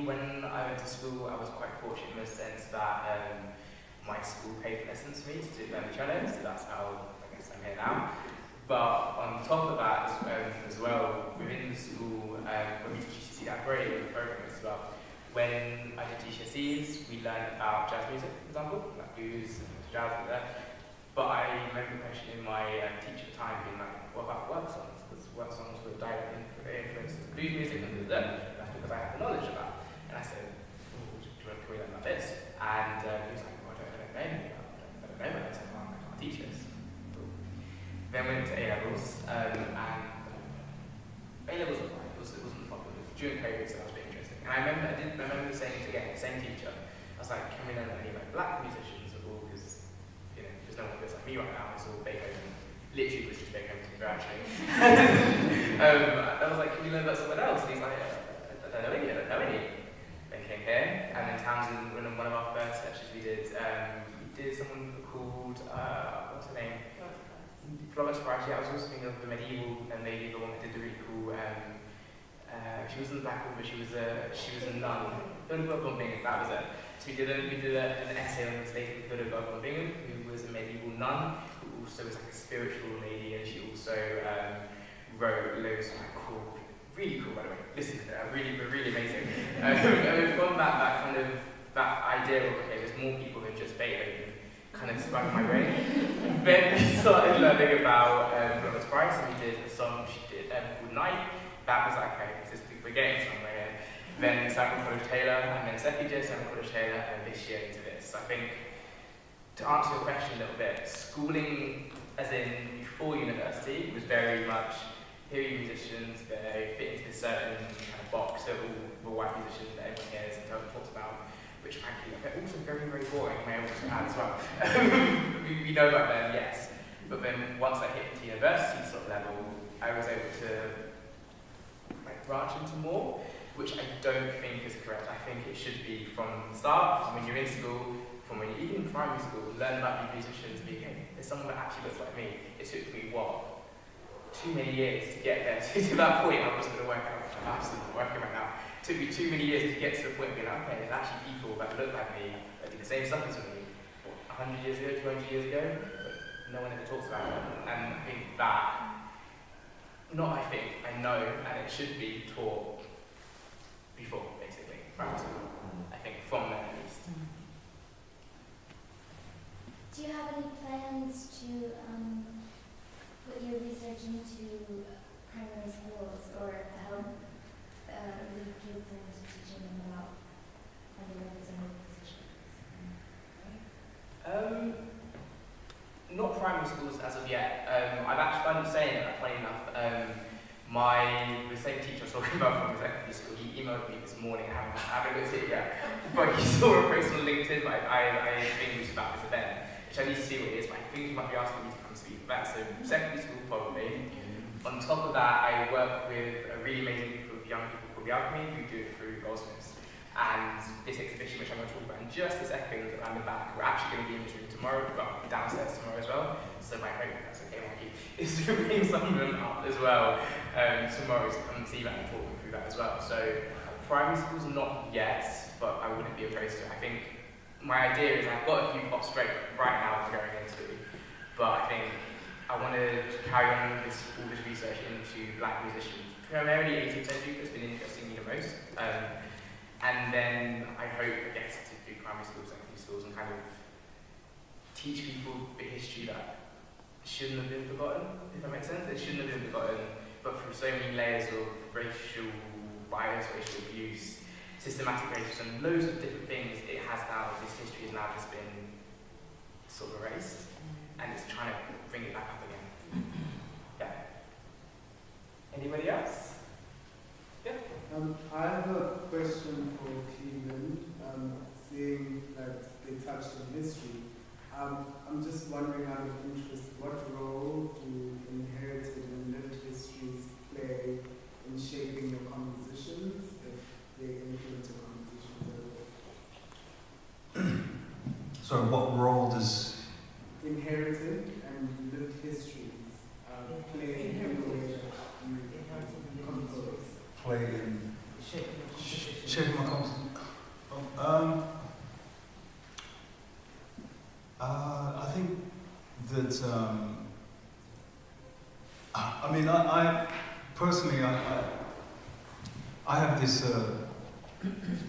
when I went to school, I was quite fortunate in the sense that my school paid for lessons for me to learn the cello, so that's how I guess I'm here now. But on top of that as well, within the school, when we did GCSE, I had a very good program as well. When I did GCSEs, we learned about jazz music, for example, like blues and jazz and that. But I remember questioning my teacher at the time, being like, what about work songs? Because work songs were direct influences of blues music and that's because I have the knowledge of that. And I said, oh, do you want to learn about this? And he was like, well, I don't know anything about it. I don't know about this. I can't teach this. Cool. Then went to A-levels, and A-levels were fine. It wasn't a problem. During COVID, so that was a bit interesting. And I remember saying it again, the same teacher. I was like, can we learn any like black musicians at all? Because there's no one that's like me right now. It's all Beethoven. Literally, it was just Beethoven actually. I was like, can you learn about someone else? And he's like, I don't know any. Then came here, and then Tamsin, in one of our first lectures we did someone called, what's her name? Florence Price. Yeah, I was also thinking of the medieval lady, the one that did the really cool, she wasn't black woman, but she was a nun. Hildegarde von Bingen, that was it. So we did an essay on this lady, Hildegarde von Bingen, who was a medieval nun, who also was like a spiritual lady, and she also wrote loads of like cool, really cool, by the way. Listen to that, really amazing. And from that kind of idea of okay, there's more people than just Beethoven, kind of sprung in my brain. Then we started learning about Florence Price, and we did a song she did called Night. That was like, okay, we're getting somewhere here. Then Samuel Coleridge Taylor, and then second year Samuel Coleridge Taylor, and this year into this. I think, to answer your question a little bit, schooling, as in before university, was very much, here are you musicians, they fit into this certain kind of box of all white musicians that everyone hears and talks about, which frankly are also very, very boring, may I also add as well. we know about them, yes. But then once I hit the university sort of level, I was able to branch into more, which I don't think is correct. I think it should be from the start, from when you're in school, from when you're even in primary school, learn about these musicians, be okay, there's someone that actually looks like me. It took me, too many years to get there. To that point, I'm just going to work out, I'm absolutely not working right now. It took me too many years to get to the point of being like, okay, there's actually people that look like me, that do the same stuff as me, 100 years ago, 200 years ago, but no one ever talks about it. And I think that, I know, and it should be taught before, basically, primary school. I think from there at least. Do you have any plans to put your research into primary schools or help with kids and teaching them about underrepresented positions? Not primary schools as of yet. I'm saying that, funny enough, the same teacher I was talking about from secondary school, he emailed me this morning, I haven't looked at it yet, but he saw a post on LinkedIn, but I think it was about this event, which I need to see what it is, but I think he might be asking me to come speak about that, so secondary school probably. On top of that, I work with a really amazing group of young people called The Alchemy, who do it through Goldsmiths. And this exhibition, which I'm going to talk about in just a second, around the back, we're actually going to be in this room tomorrow, well, downstairs tomorrow as well. So my hope, that's okay, Marky, is to bring some of them up as well tomorrow to come and see that and talk them through that as well. So primary schools not yet, but I wouldn't be opposed to it. I think my idea is I've got a few plots straight right now I'm going into, but I think I want to carry on all this research into black musicians. Primarily 18th century has been interesting me the most. And then I hope, to do primary schools, secondary schools, and kind of teach people the history that shouldn't have been forgotten, if that makes sense. It shouldn't have been forgotten, but through so many layers of racial bias, racial abuse, systematic racism, loads of different things, this history has now just been sort of erased, and it's trying to bring it back up again. Yeah. Anybody else? I have a question for Cleveland, seeing that they touched on history. I'm just wondering, out of interest, what role do inherited and lived histories play in shaping your compositions, if they influence your compositions at all? Sorry, what role does Inherited and lived histories play in the way that you compose? Play in shaping my composition? I think that I personally I have this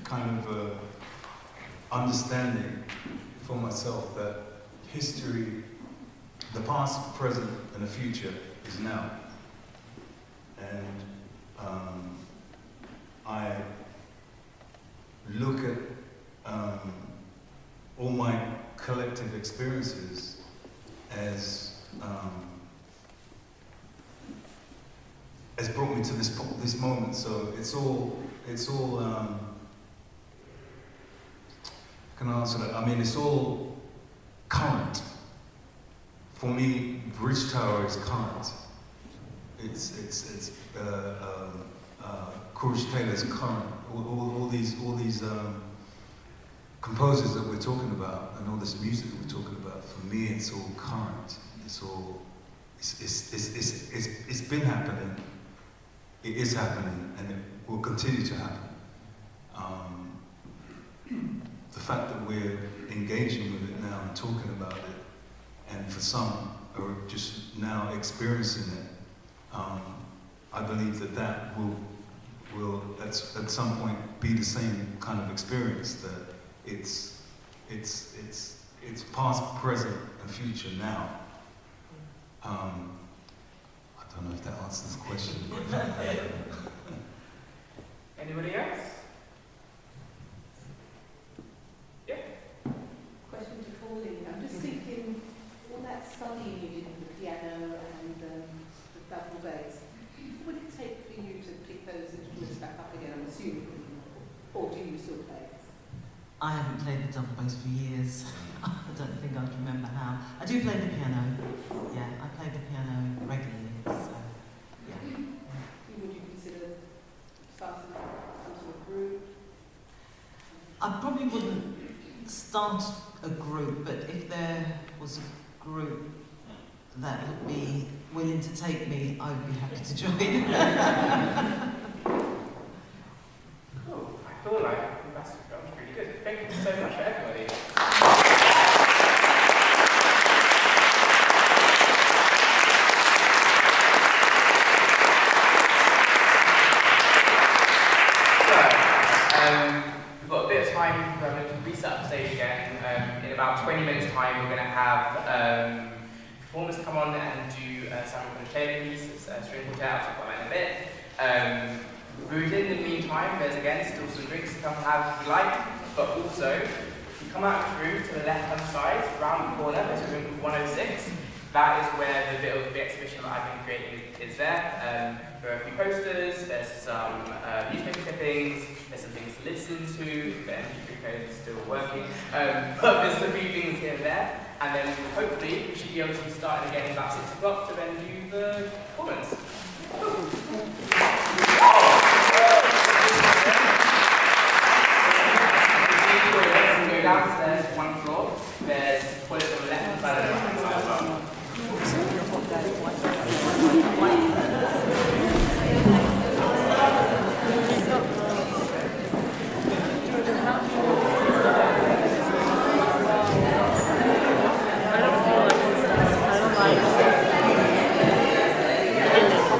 kind of understanding for myself that history, the past, present, and the future is now, and I look at all my collective experiences as brought me to this moment. So it's all. Can I answer that? I mean, it's all current. For me, Bridge Tower is current. It's Coleridge Taylor's current. All these composers that we're talking about, and all this music that we're talking about. For me, it's all current. It's been happening. It is happening, and it will continue to happen. The fact that we're engaging with it now and talking about it, and for some are just now experiencing it, I believe that will at some point be the same kind of experience, that it's past, present, and future now. I don't know if that answers the question. Anybody else? Yeah. Question to Pauline. I'm just thinking, all that studying you did with the piano and the double bass, what would it take for you to pick those instruments back up again? I'm assuming, or do you still play? I haven't played the double bass for years. I don't think I'd remember how. I do play the piano. Yeah, I play the piano regularly. So, yeah. Would you consider starting some sort of group? I probably wouldn't start a group, but if there was a group that would be willing to take me, I would be happy to join. Cool. I feel like that's pretty good. Thank you so much for everybody. We've got a bit of time. We're going to reset the stage again. In about 20 minutes' time, we're going to have performers come on and do Samuel Coleridge Taylor piece. It's a string quartet. I'll talk about that in a bit. In the meantime, there's again still some drinks to come have if you like, but also, if you come out of the room to the left-hand side, around the corner, there's a room called 106. That is where the bit of the exhibition that I've been creating is there. There are a few posters, there's some newspaper clippings, there's some things to listen to, the MP3 code is still working, but there's a few things here and there, and then hopefully we should be able to start again about 6 o'clock to then do the performance. Go downstairs, one floor, there's toilets on the left-hand side and the right-hand side as well. I don't like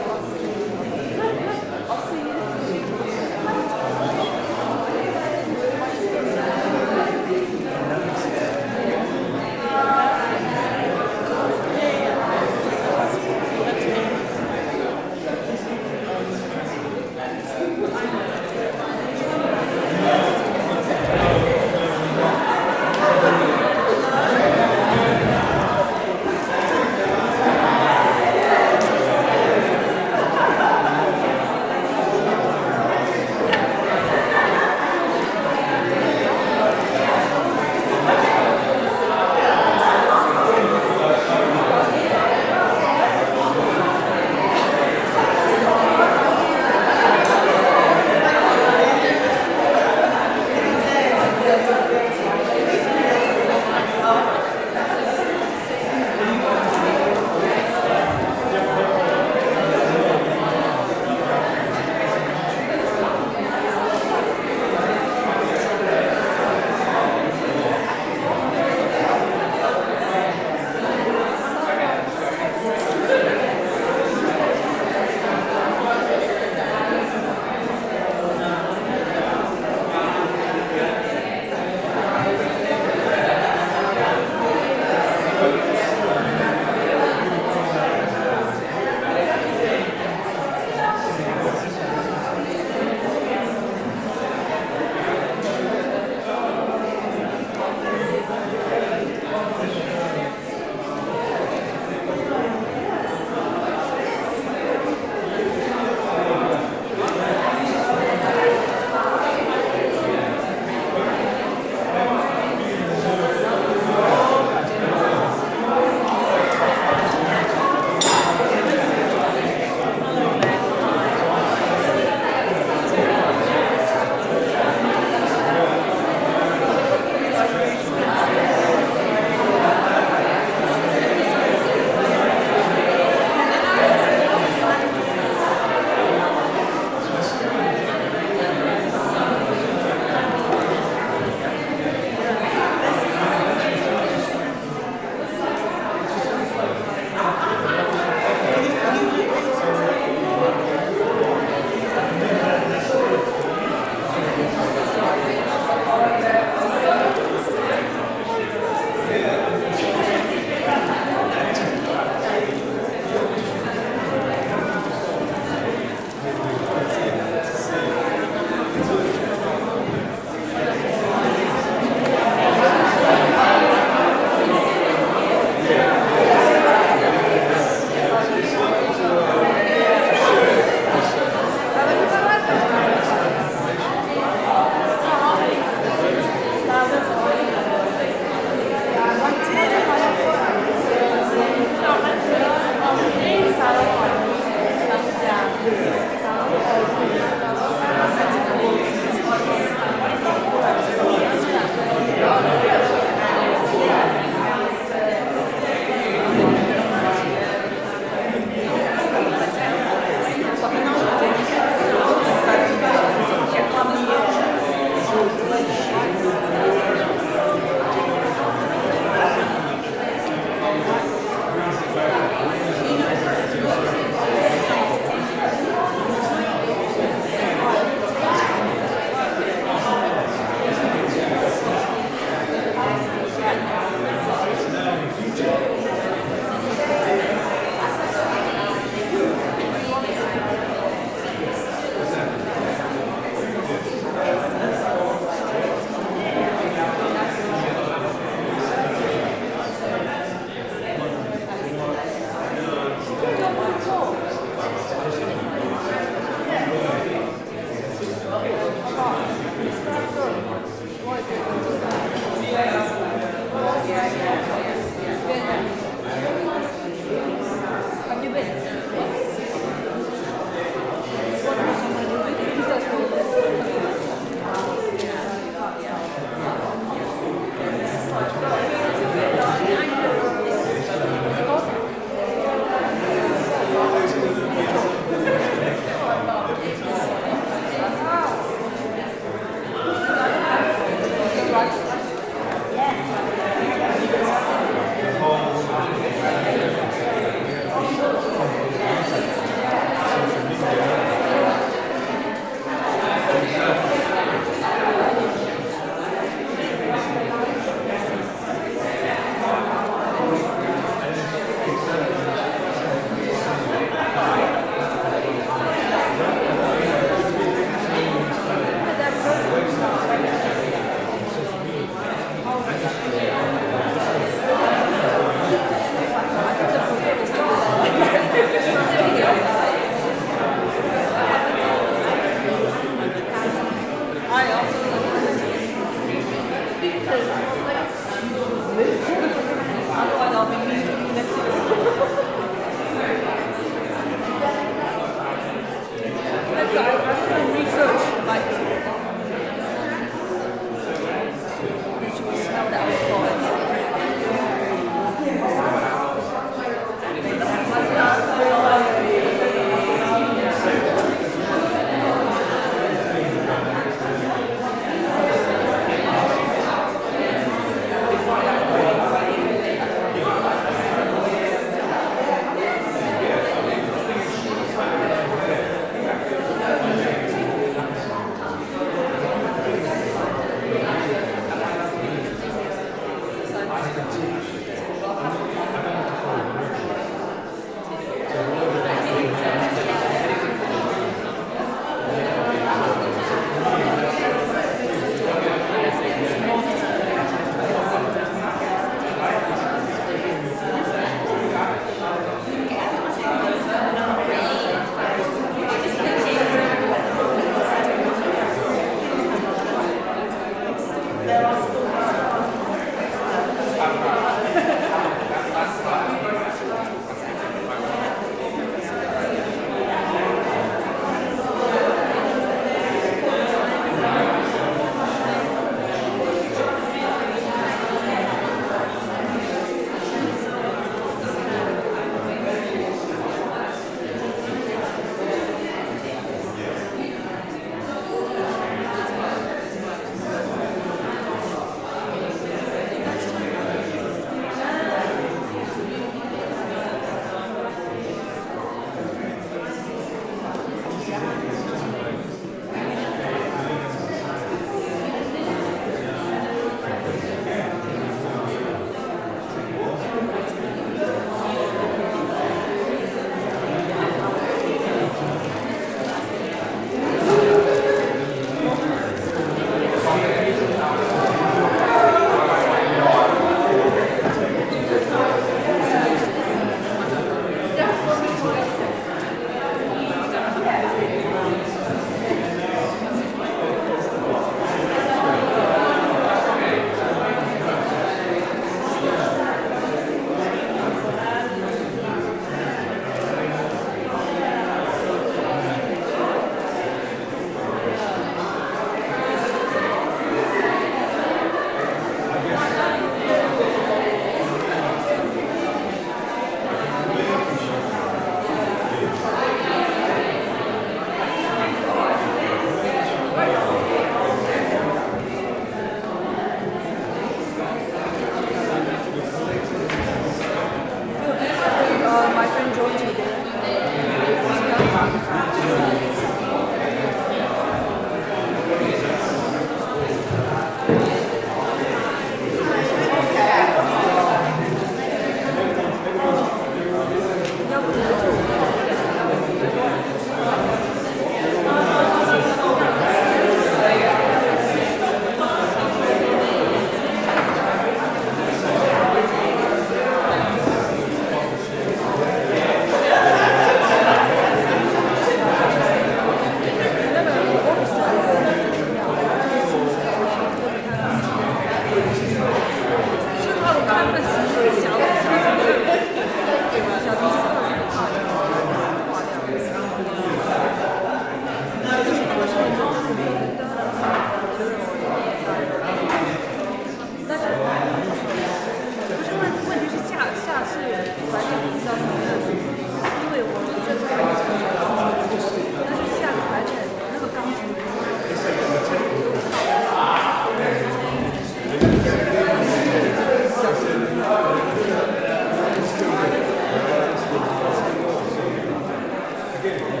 Thank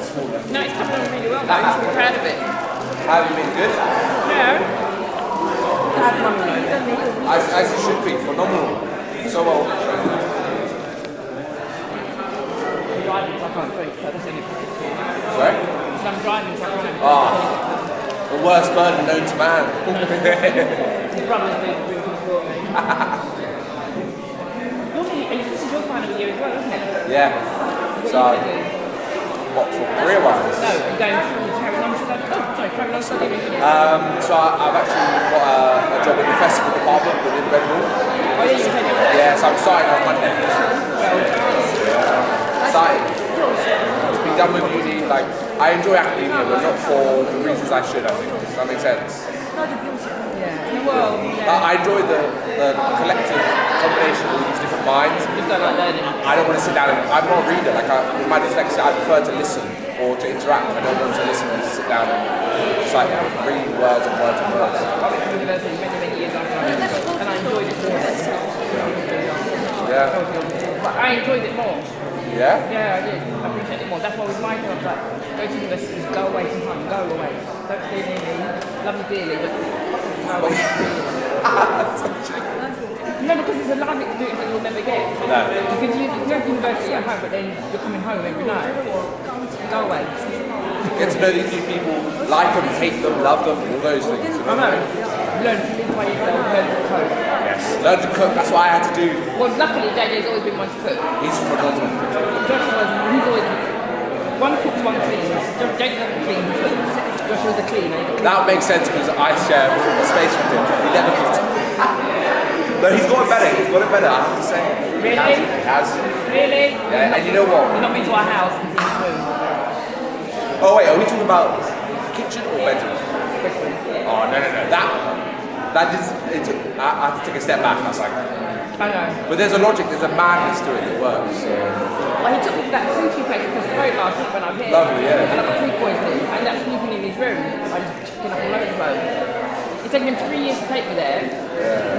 smaller. No, it's coming on really well though. I'm really proud of it. Have you been good? Yeah. As it should be, phenomenal. So well. Driving, so I can't drink, so that's only Sorry? because I'm driving, so I can't. The worst burden known to man. His brother's doing drinking for me. This is your final year as well, isn't it? Yeah. What So, are you going to do? what, for career-wise? No, I'm going through carrying on study. Oh, sorry, carrying on studying. So I've actually got a job in the festival department within Red Bull. Oh yeah, you can take it. Yeah, so I'm starting on Monday. Starting. Be done with uni, like, I enjoy academia, but not for the reasons I should, I think. Does that make sense? Yeah. Well, I enjoy the collective combination of all these different minds. You don't like learning. I don't want to sit down and, I'm not a reader, like with my dyslexia, I prefer to listen or to interact. I don't want to listen and sit down and just like read words and words and words. I went to university many years after I and I enjoyed it more. Yeah. But I enjoyed it more. Yeah? Yeah, I did. I appreciate it more. That's why with my job, like, go to university, go away from home, go away. Don't stay near me. Love you dearly, but go away. No, because it's a life experience that you'll never get. No. Because you go to university at home, but then you're coming home every night. Go away. Get to know these new people, like them, hate them, love them, all those things. You know? I know. Learn to live by yourself, learn to cook. Yes. Learn to cook, that's what I had to do. Well, luckily, JJ's always been one to cook. He's phenomenal. He's always one cooks, one cleans. JJ doesn't clean, he cooks. Joshua's a cleaner. That makes sense because I share a space with him. He never cooks. No, he's got it better. He's got it better, I have to say. Really? He has. Really? Yeah, and you know what? You've not been to our house and seen the room. Oh wait, are we talking about kitchen or bedroom? Oh no. That is. I have to take a step back. I was like. I know. But there's a logic. There's a madness to it that works. So. Well, he took me to that sushi place across the road last week when I was here. Lovely, yeah. And I got food poisoning. I ended up sleeping in his room. I was chicken up all over the road. It's taken him 3 years to take me there. Yeah.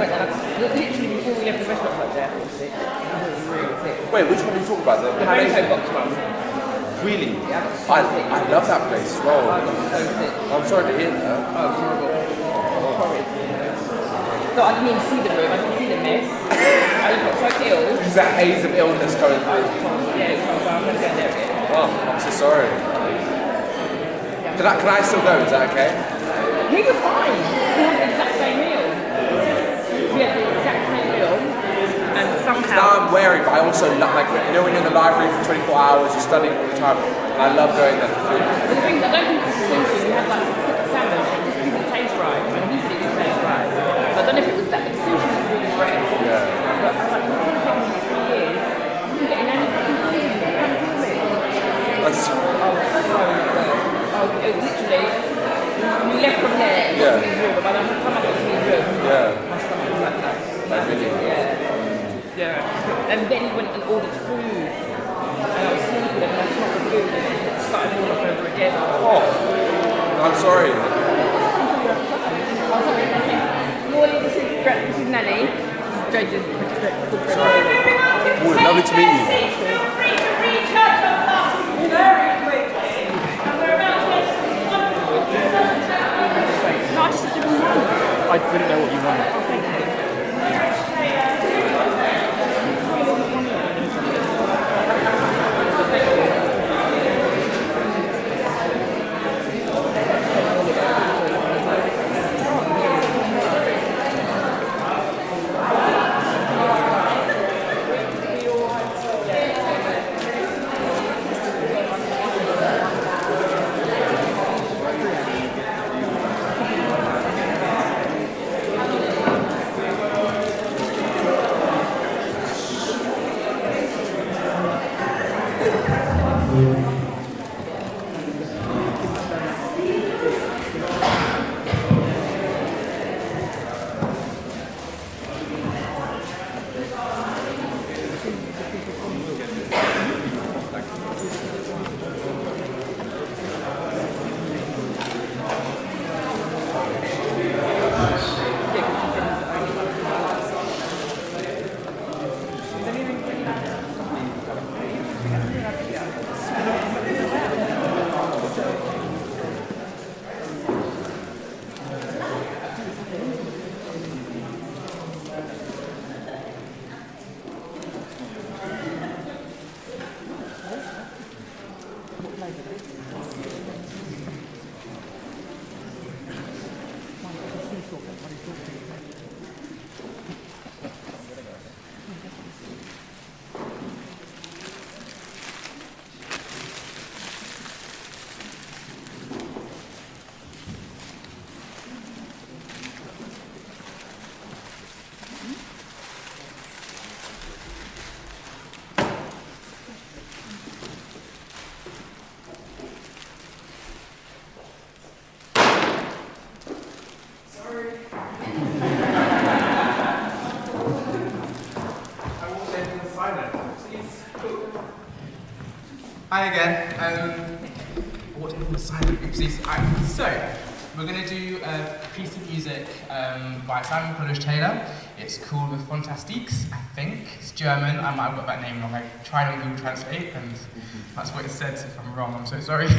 Literally before we left the restaurant, I was there. I was sick. I was really sick. Wait, which one are you talking about? The Bento box one. Really? Yeah, I love that place as well. I got so sick. I'm sorry to hear that. Oh, it's horrible. Horrid. So I didn't even see the room. I didn't see the mess. I got so ill. Is that haze of illness going through? Yeah, so I'm going to go there again. Oh, I'm so sorry. Can I still go? Is that okay? He was fine. We had the exact same meal. We had the exact same meal. And somehow... Now I'm wary, but I also love, like, you know when you're in the library for 24 hours, you're studying all the time, and I love going there for food. But the thing is, I don't think it's sushi. We had like cooked salmon. It just didn't taste right. And he said it didn't taste right. So I don't know if it was that. The sushi was really fresh. Yeah. But I was like, it's been taking me 3 years. I'm getting anything to eat. That's... Oh, so good. Oh, it was literally... We left from there, and got to his room, but by the time I got to his room, my stomach was like that. Like really? Yeah. And then he went and ordered food. And I was sleeping and I smelled the food and it started all up over again. Oh, I'm sorry. Morning, this is Nanny. This is JJ's Sorry. Oh, lovely to meet you. Feel free to reach out to us very quickly. And we're about to get wonderful No, I just said you were I didn't know what you wanted. Oh, thank you. Hi again. What in the silent oopsies. So, we're going to do a piece of music by Samuel Coleridge Taylor. It's called Fantasiestücke, I think. It's German. I might have got that name wrong. I tried on Google Translate, and that's what it says. If I'm wrong, I'm so sorry.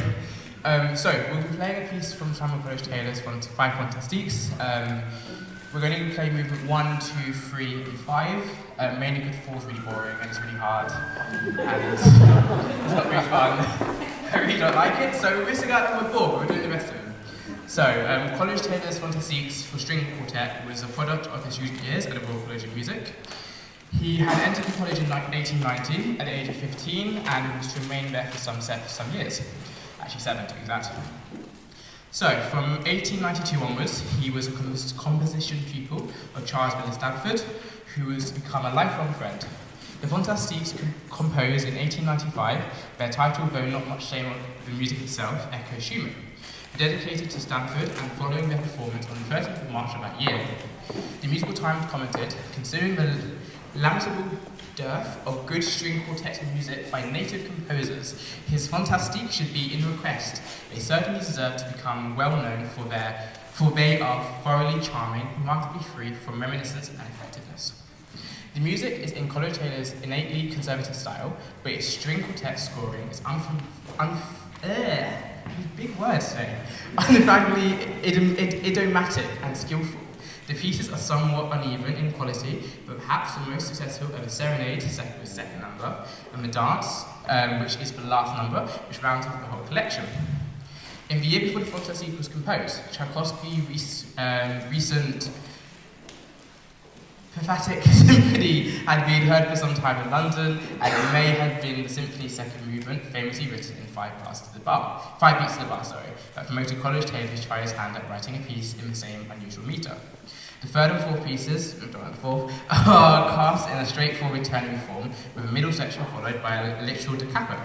So, we'll be playing a piece from Samuel Coleridge Taylor's 5 Fantasiestücke. We're going to play movement 1, 2, 3, and 5. Mainly because 4 is really boring and it's really hard. And it's not very fun. I really don't like it. So we're missing out number 4, but we're doing the rest of them. So, Coleridge Taylor's Fantasiestücke for string quartet was a product of his youth years at the Royal College of Music. He had entered the college in 1890 at the age of 15 and was to remain there for some years. Actually 7 to be exact. So, from 1892 onwards, he was a composition pupil of Charles Villiers Stanford, who has become a lifelong friend. The Fantasiestücke composed in 1895, their title, though not much shame of the music itself, echoes Schumann, dedicated to Stanford and following their performance on the 13th of March of that year. The Musical Times commented, considering the lamentable dearth of good string quartet music by native composers, his Fantasiestücke should be in request. They certainly deserve to become well known for they are thoroughly charming, remarkably free from reminiscence and effectiveness. The music is in Coleridge Taylor's innately conservative style, but its string quartet scoring is big words today, unfathomably idiomatic and skillful. The pieces are somewhat uneven in quality, but perhaps the most successful are the Serenade, second number, and the Dance, which is the last number, which rounds off the whole collection. In the year before the Fantasiestücke was composed, Tchaikovsky's recent pathetic symphony had been heard for some time in London, and it may have been the symphony's second movement, famously written in 5 beats to the bar, that promoted Coleridge Taylor to try his hand at writing a piece in the same unusual metre. The third and fourth pieces, are cast in a straightforward ternary form, with a middle section followed by a literal da capo.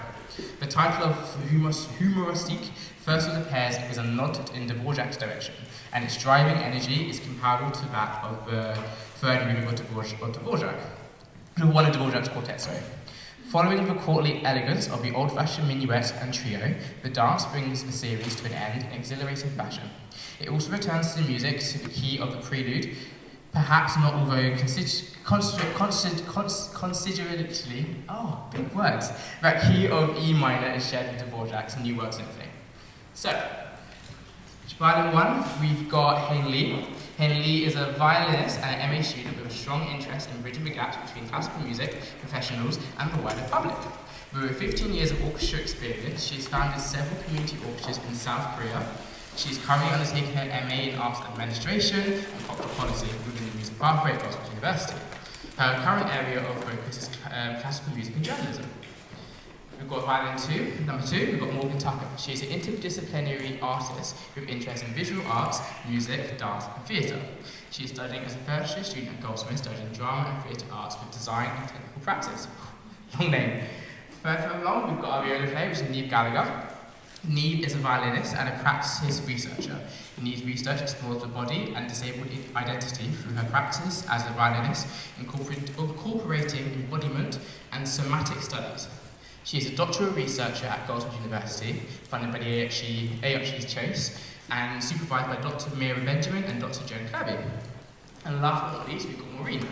The title of Humoristique, first of the pairs, is a nod in Dvorak's direction, and its driving energy is comparable to that of the third movement of Dvorak. One of Dvorak's quartets, Following the courtly elegance of the old-fashioned minuet and trio, the dance brings the series to an end in exhilarating fashion. It also returns to the music to the key of the prelude, perhaps not although considerably, big words, that key of E minor is shared with Dvorak's New World Symphony. So, violin 1, we've got Hane Lee. Hane Lee is a violinist and an MA student with a strong interest in bridging the gaps between classical music professionals and the wider public. With over 15 years of orchestra experience, she has founded several community orchestras in South Korea. She is currently undertaking her MA in Arts Administration and Cultural Policy within the music pathway at Oxford University. Her current area of focus is classical music and journalism. We've got violin 2, number 2, we've got Morgan Tucker. She is an interdisciplinary artist with interest in visual arts, music, dance, and theatre. She is studying as a first year student at Goldsmiths, studying drama and theatre arts with design and technical practice. Long name. Further along, we've got our viola player, which is Neve Gallagher. Neve is a violinist and a practice researcher. Neve's research explores the body and disabled identity through her practice as a violinist, incorporating embodiment and somatic studies. She is a doctoral researcher at Goldsmiths University, funded by the AHE's Chase, and supervised by Dr. Mira Benjamin and Dr. Joan Kirby. And last but not least, we've got Maureen.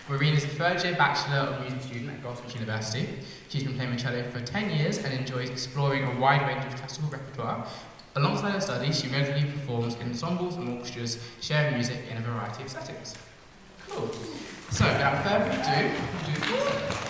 Maureen is a third-year Bachelor of Music student at Goldsmiths University. She's been playing cello for 10 years and enjoys exploring a wide range of classical repertoire. Alongside her studies, she regularly performs in ensembles and orchestras, sharing music in a variety of settings. Cool. So, without further ado, we'll do the piece.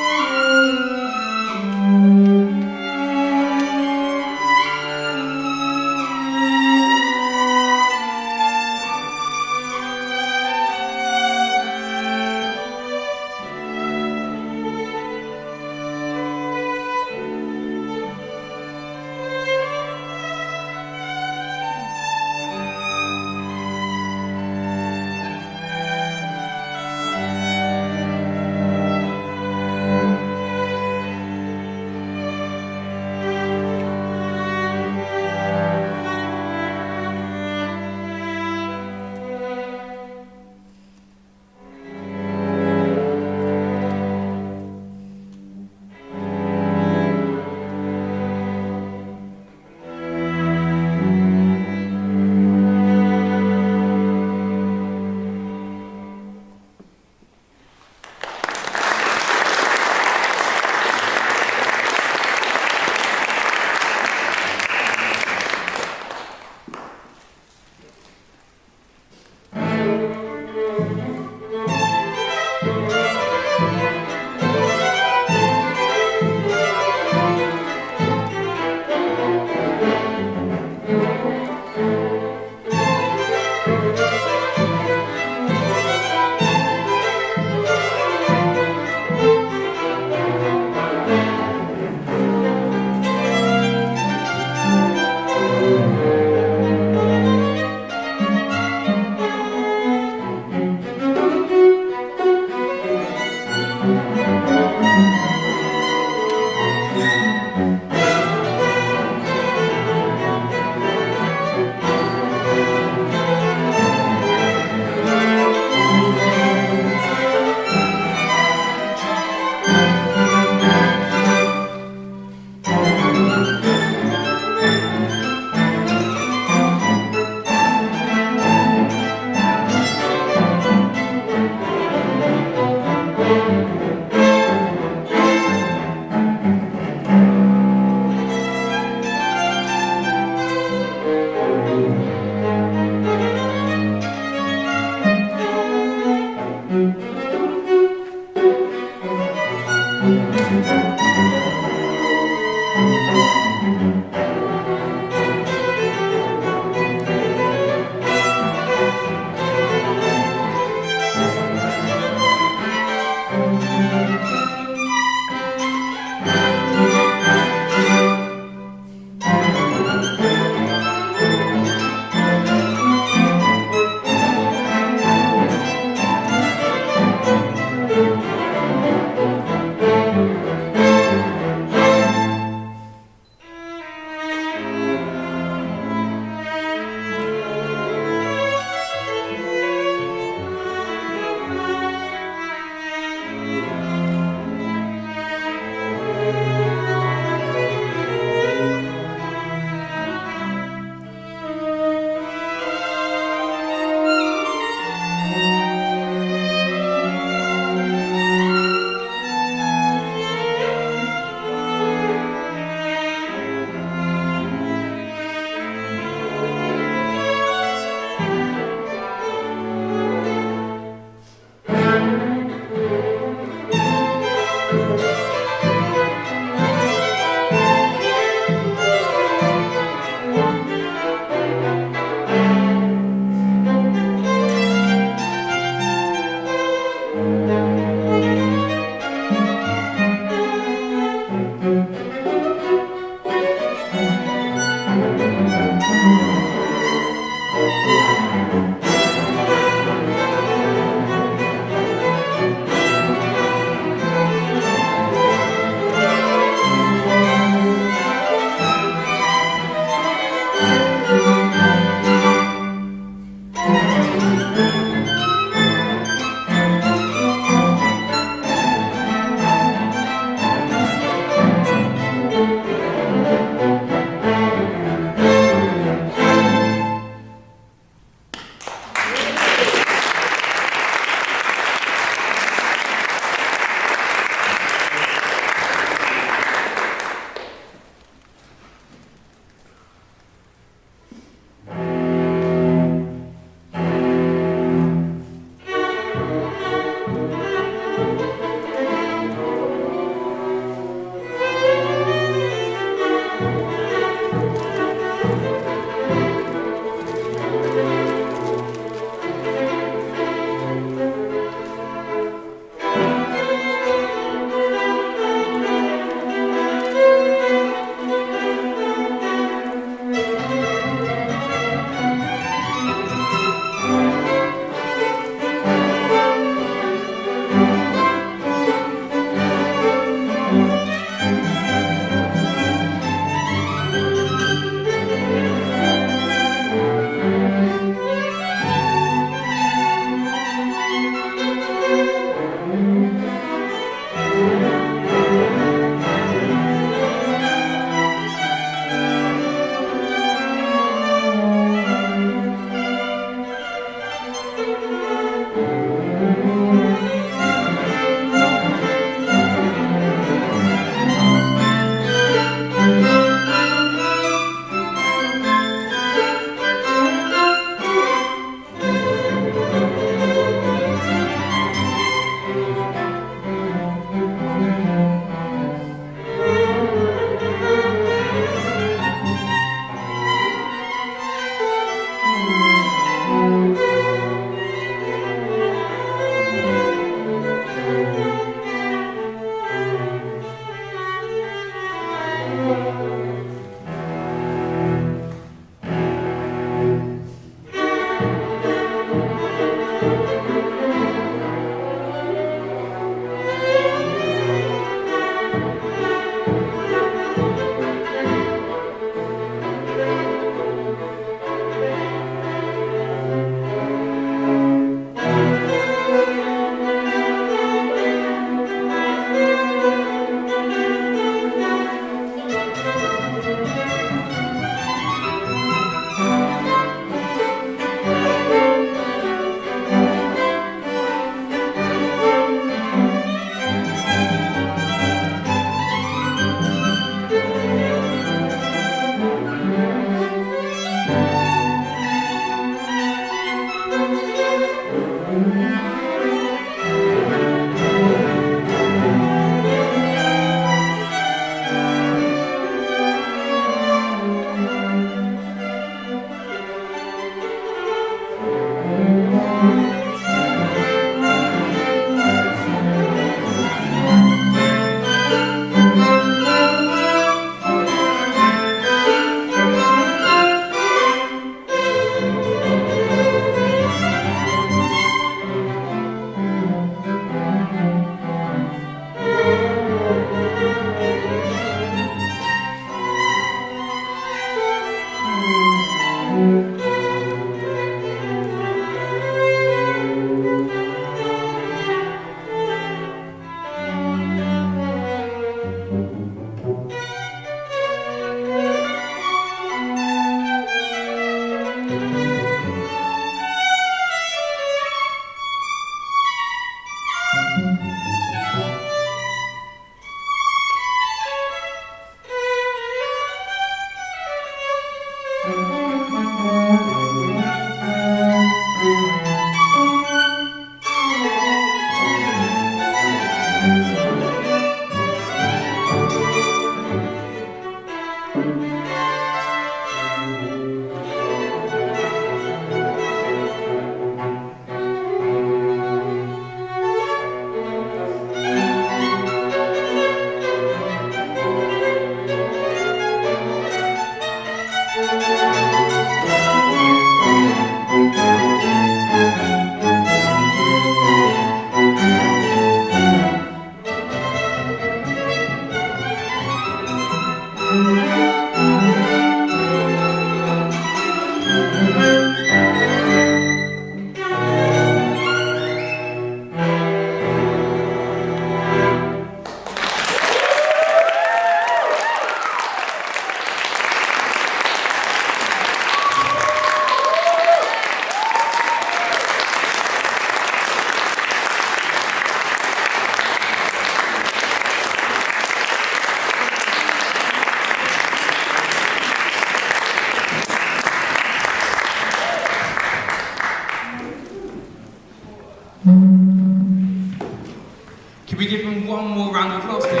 Can we give them one more round of applause, please?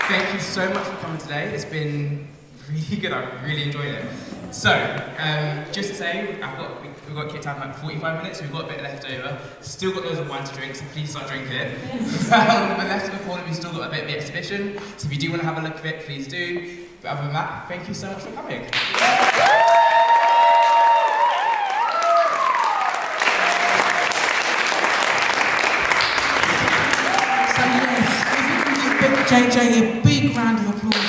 Thank you so much for coming today. It's been really good. I've really enjoyed it. So, just to say, we've got kicked out in like 45 minutes, so we've got a bit left over. Still got loads of wine to drink, so please start drinking it. On the left of the corner, we've still got a bit of the exhibition, so if you do want to have a look at it, please do. But other than that, thank you so much for coming. So yes, if you can give JJ a big round of applause.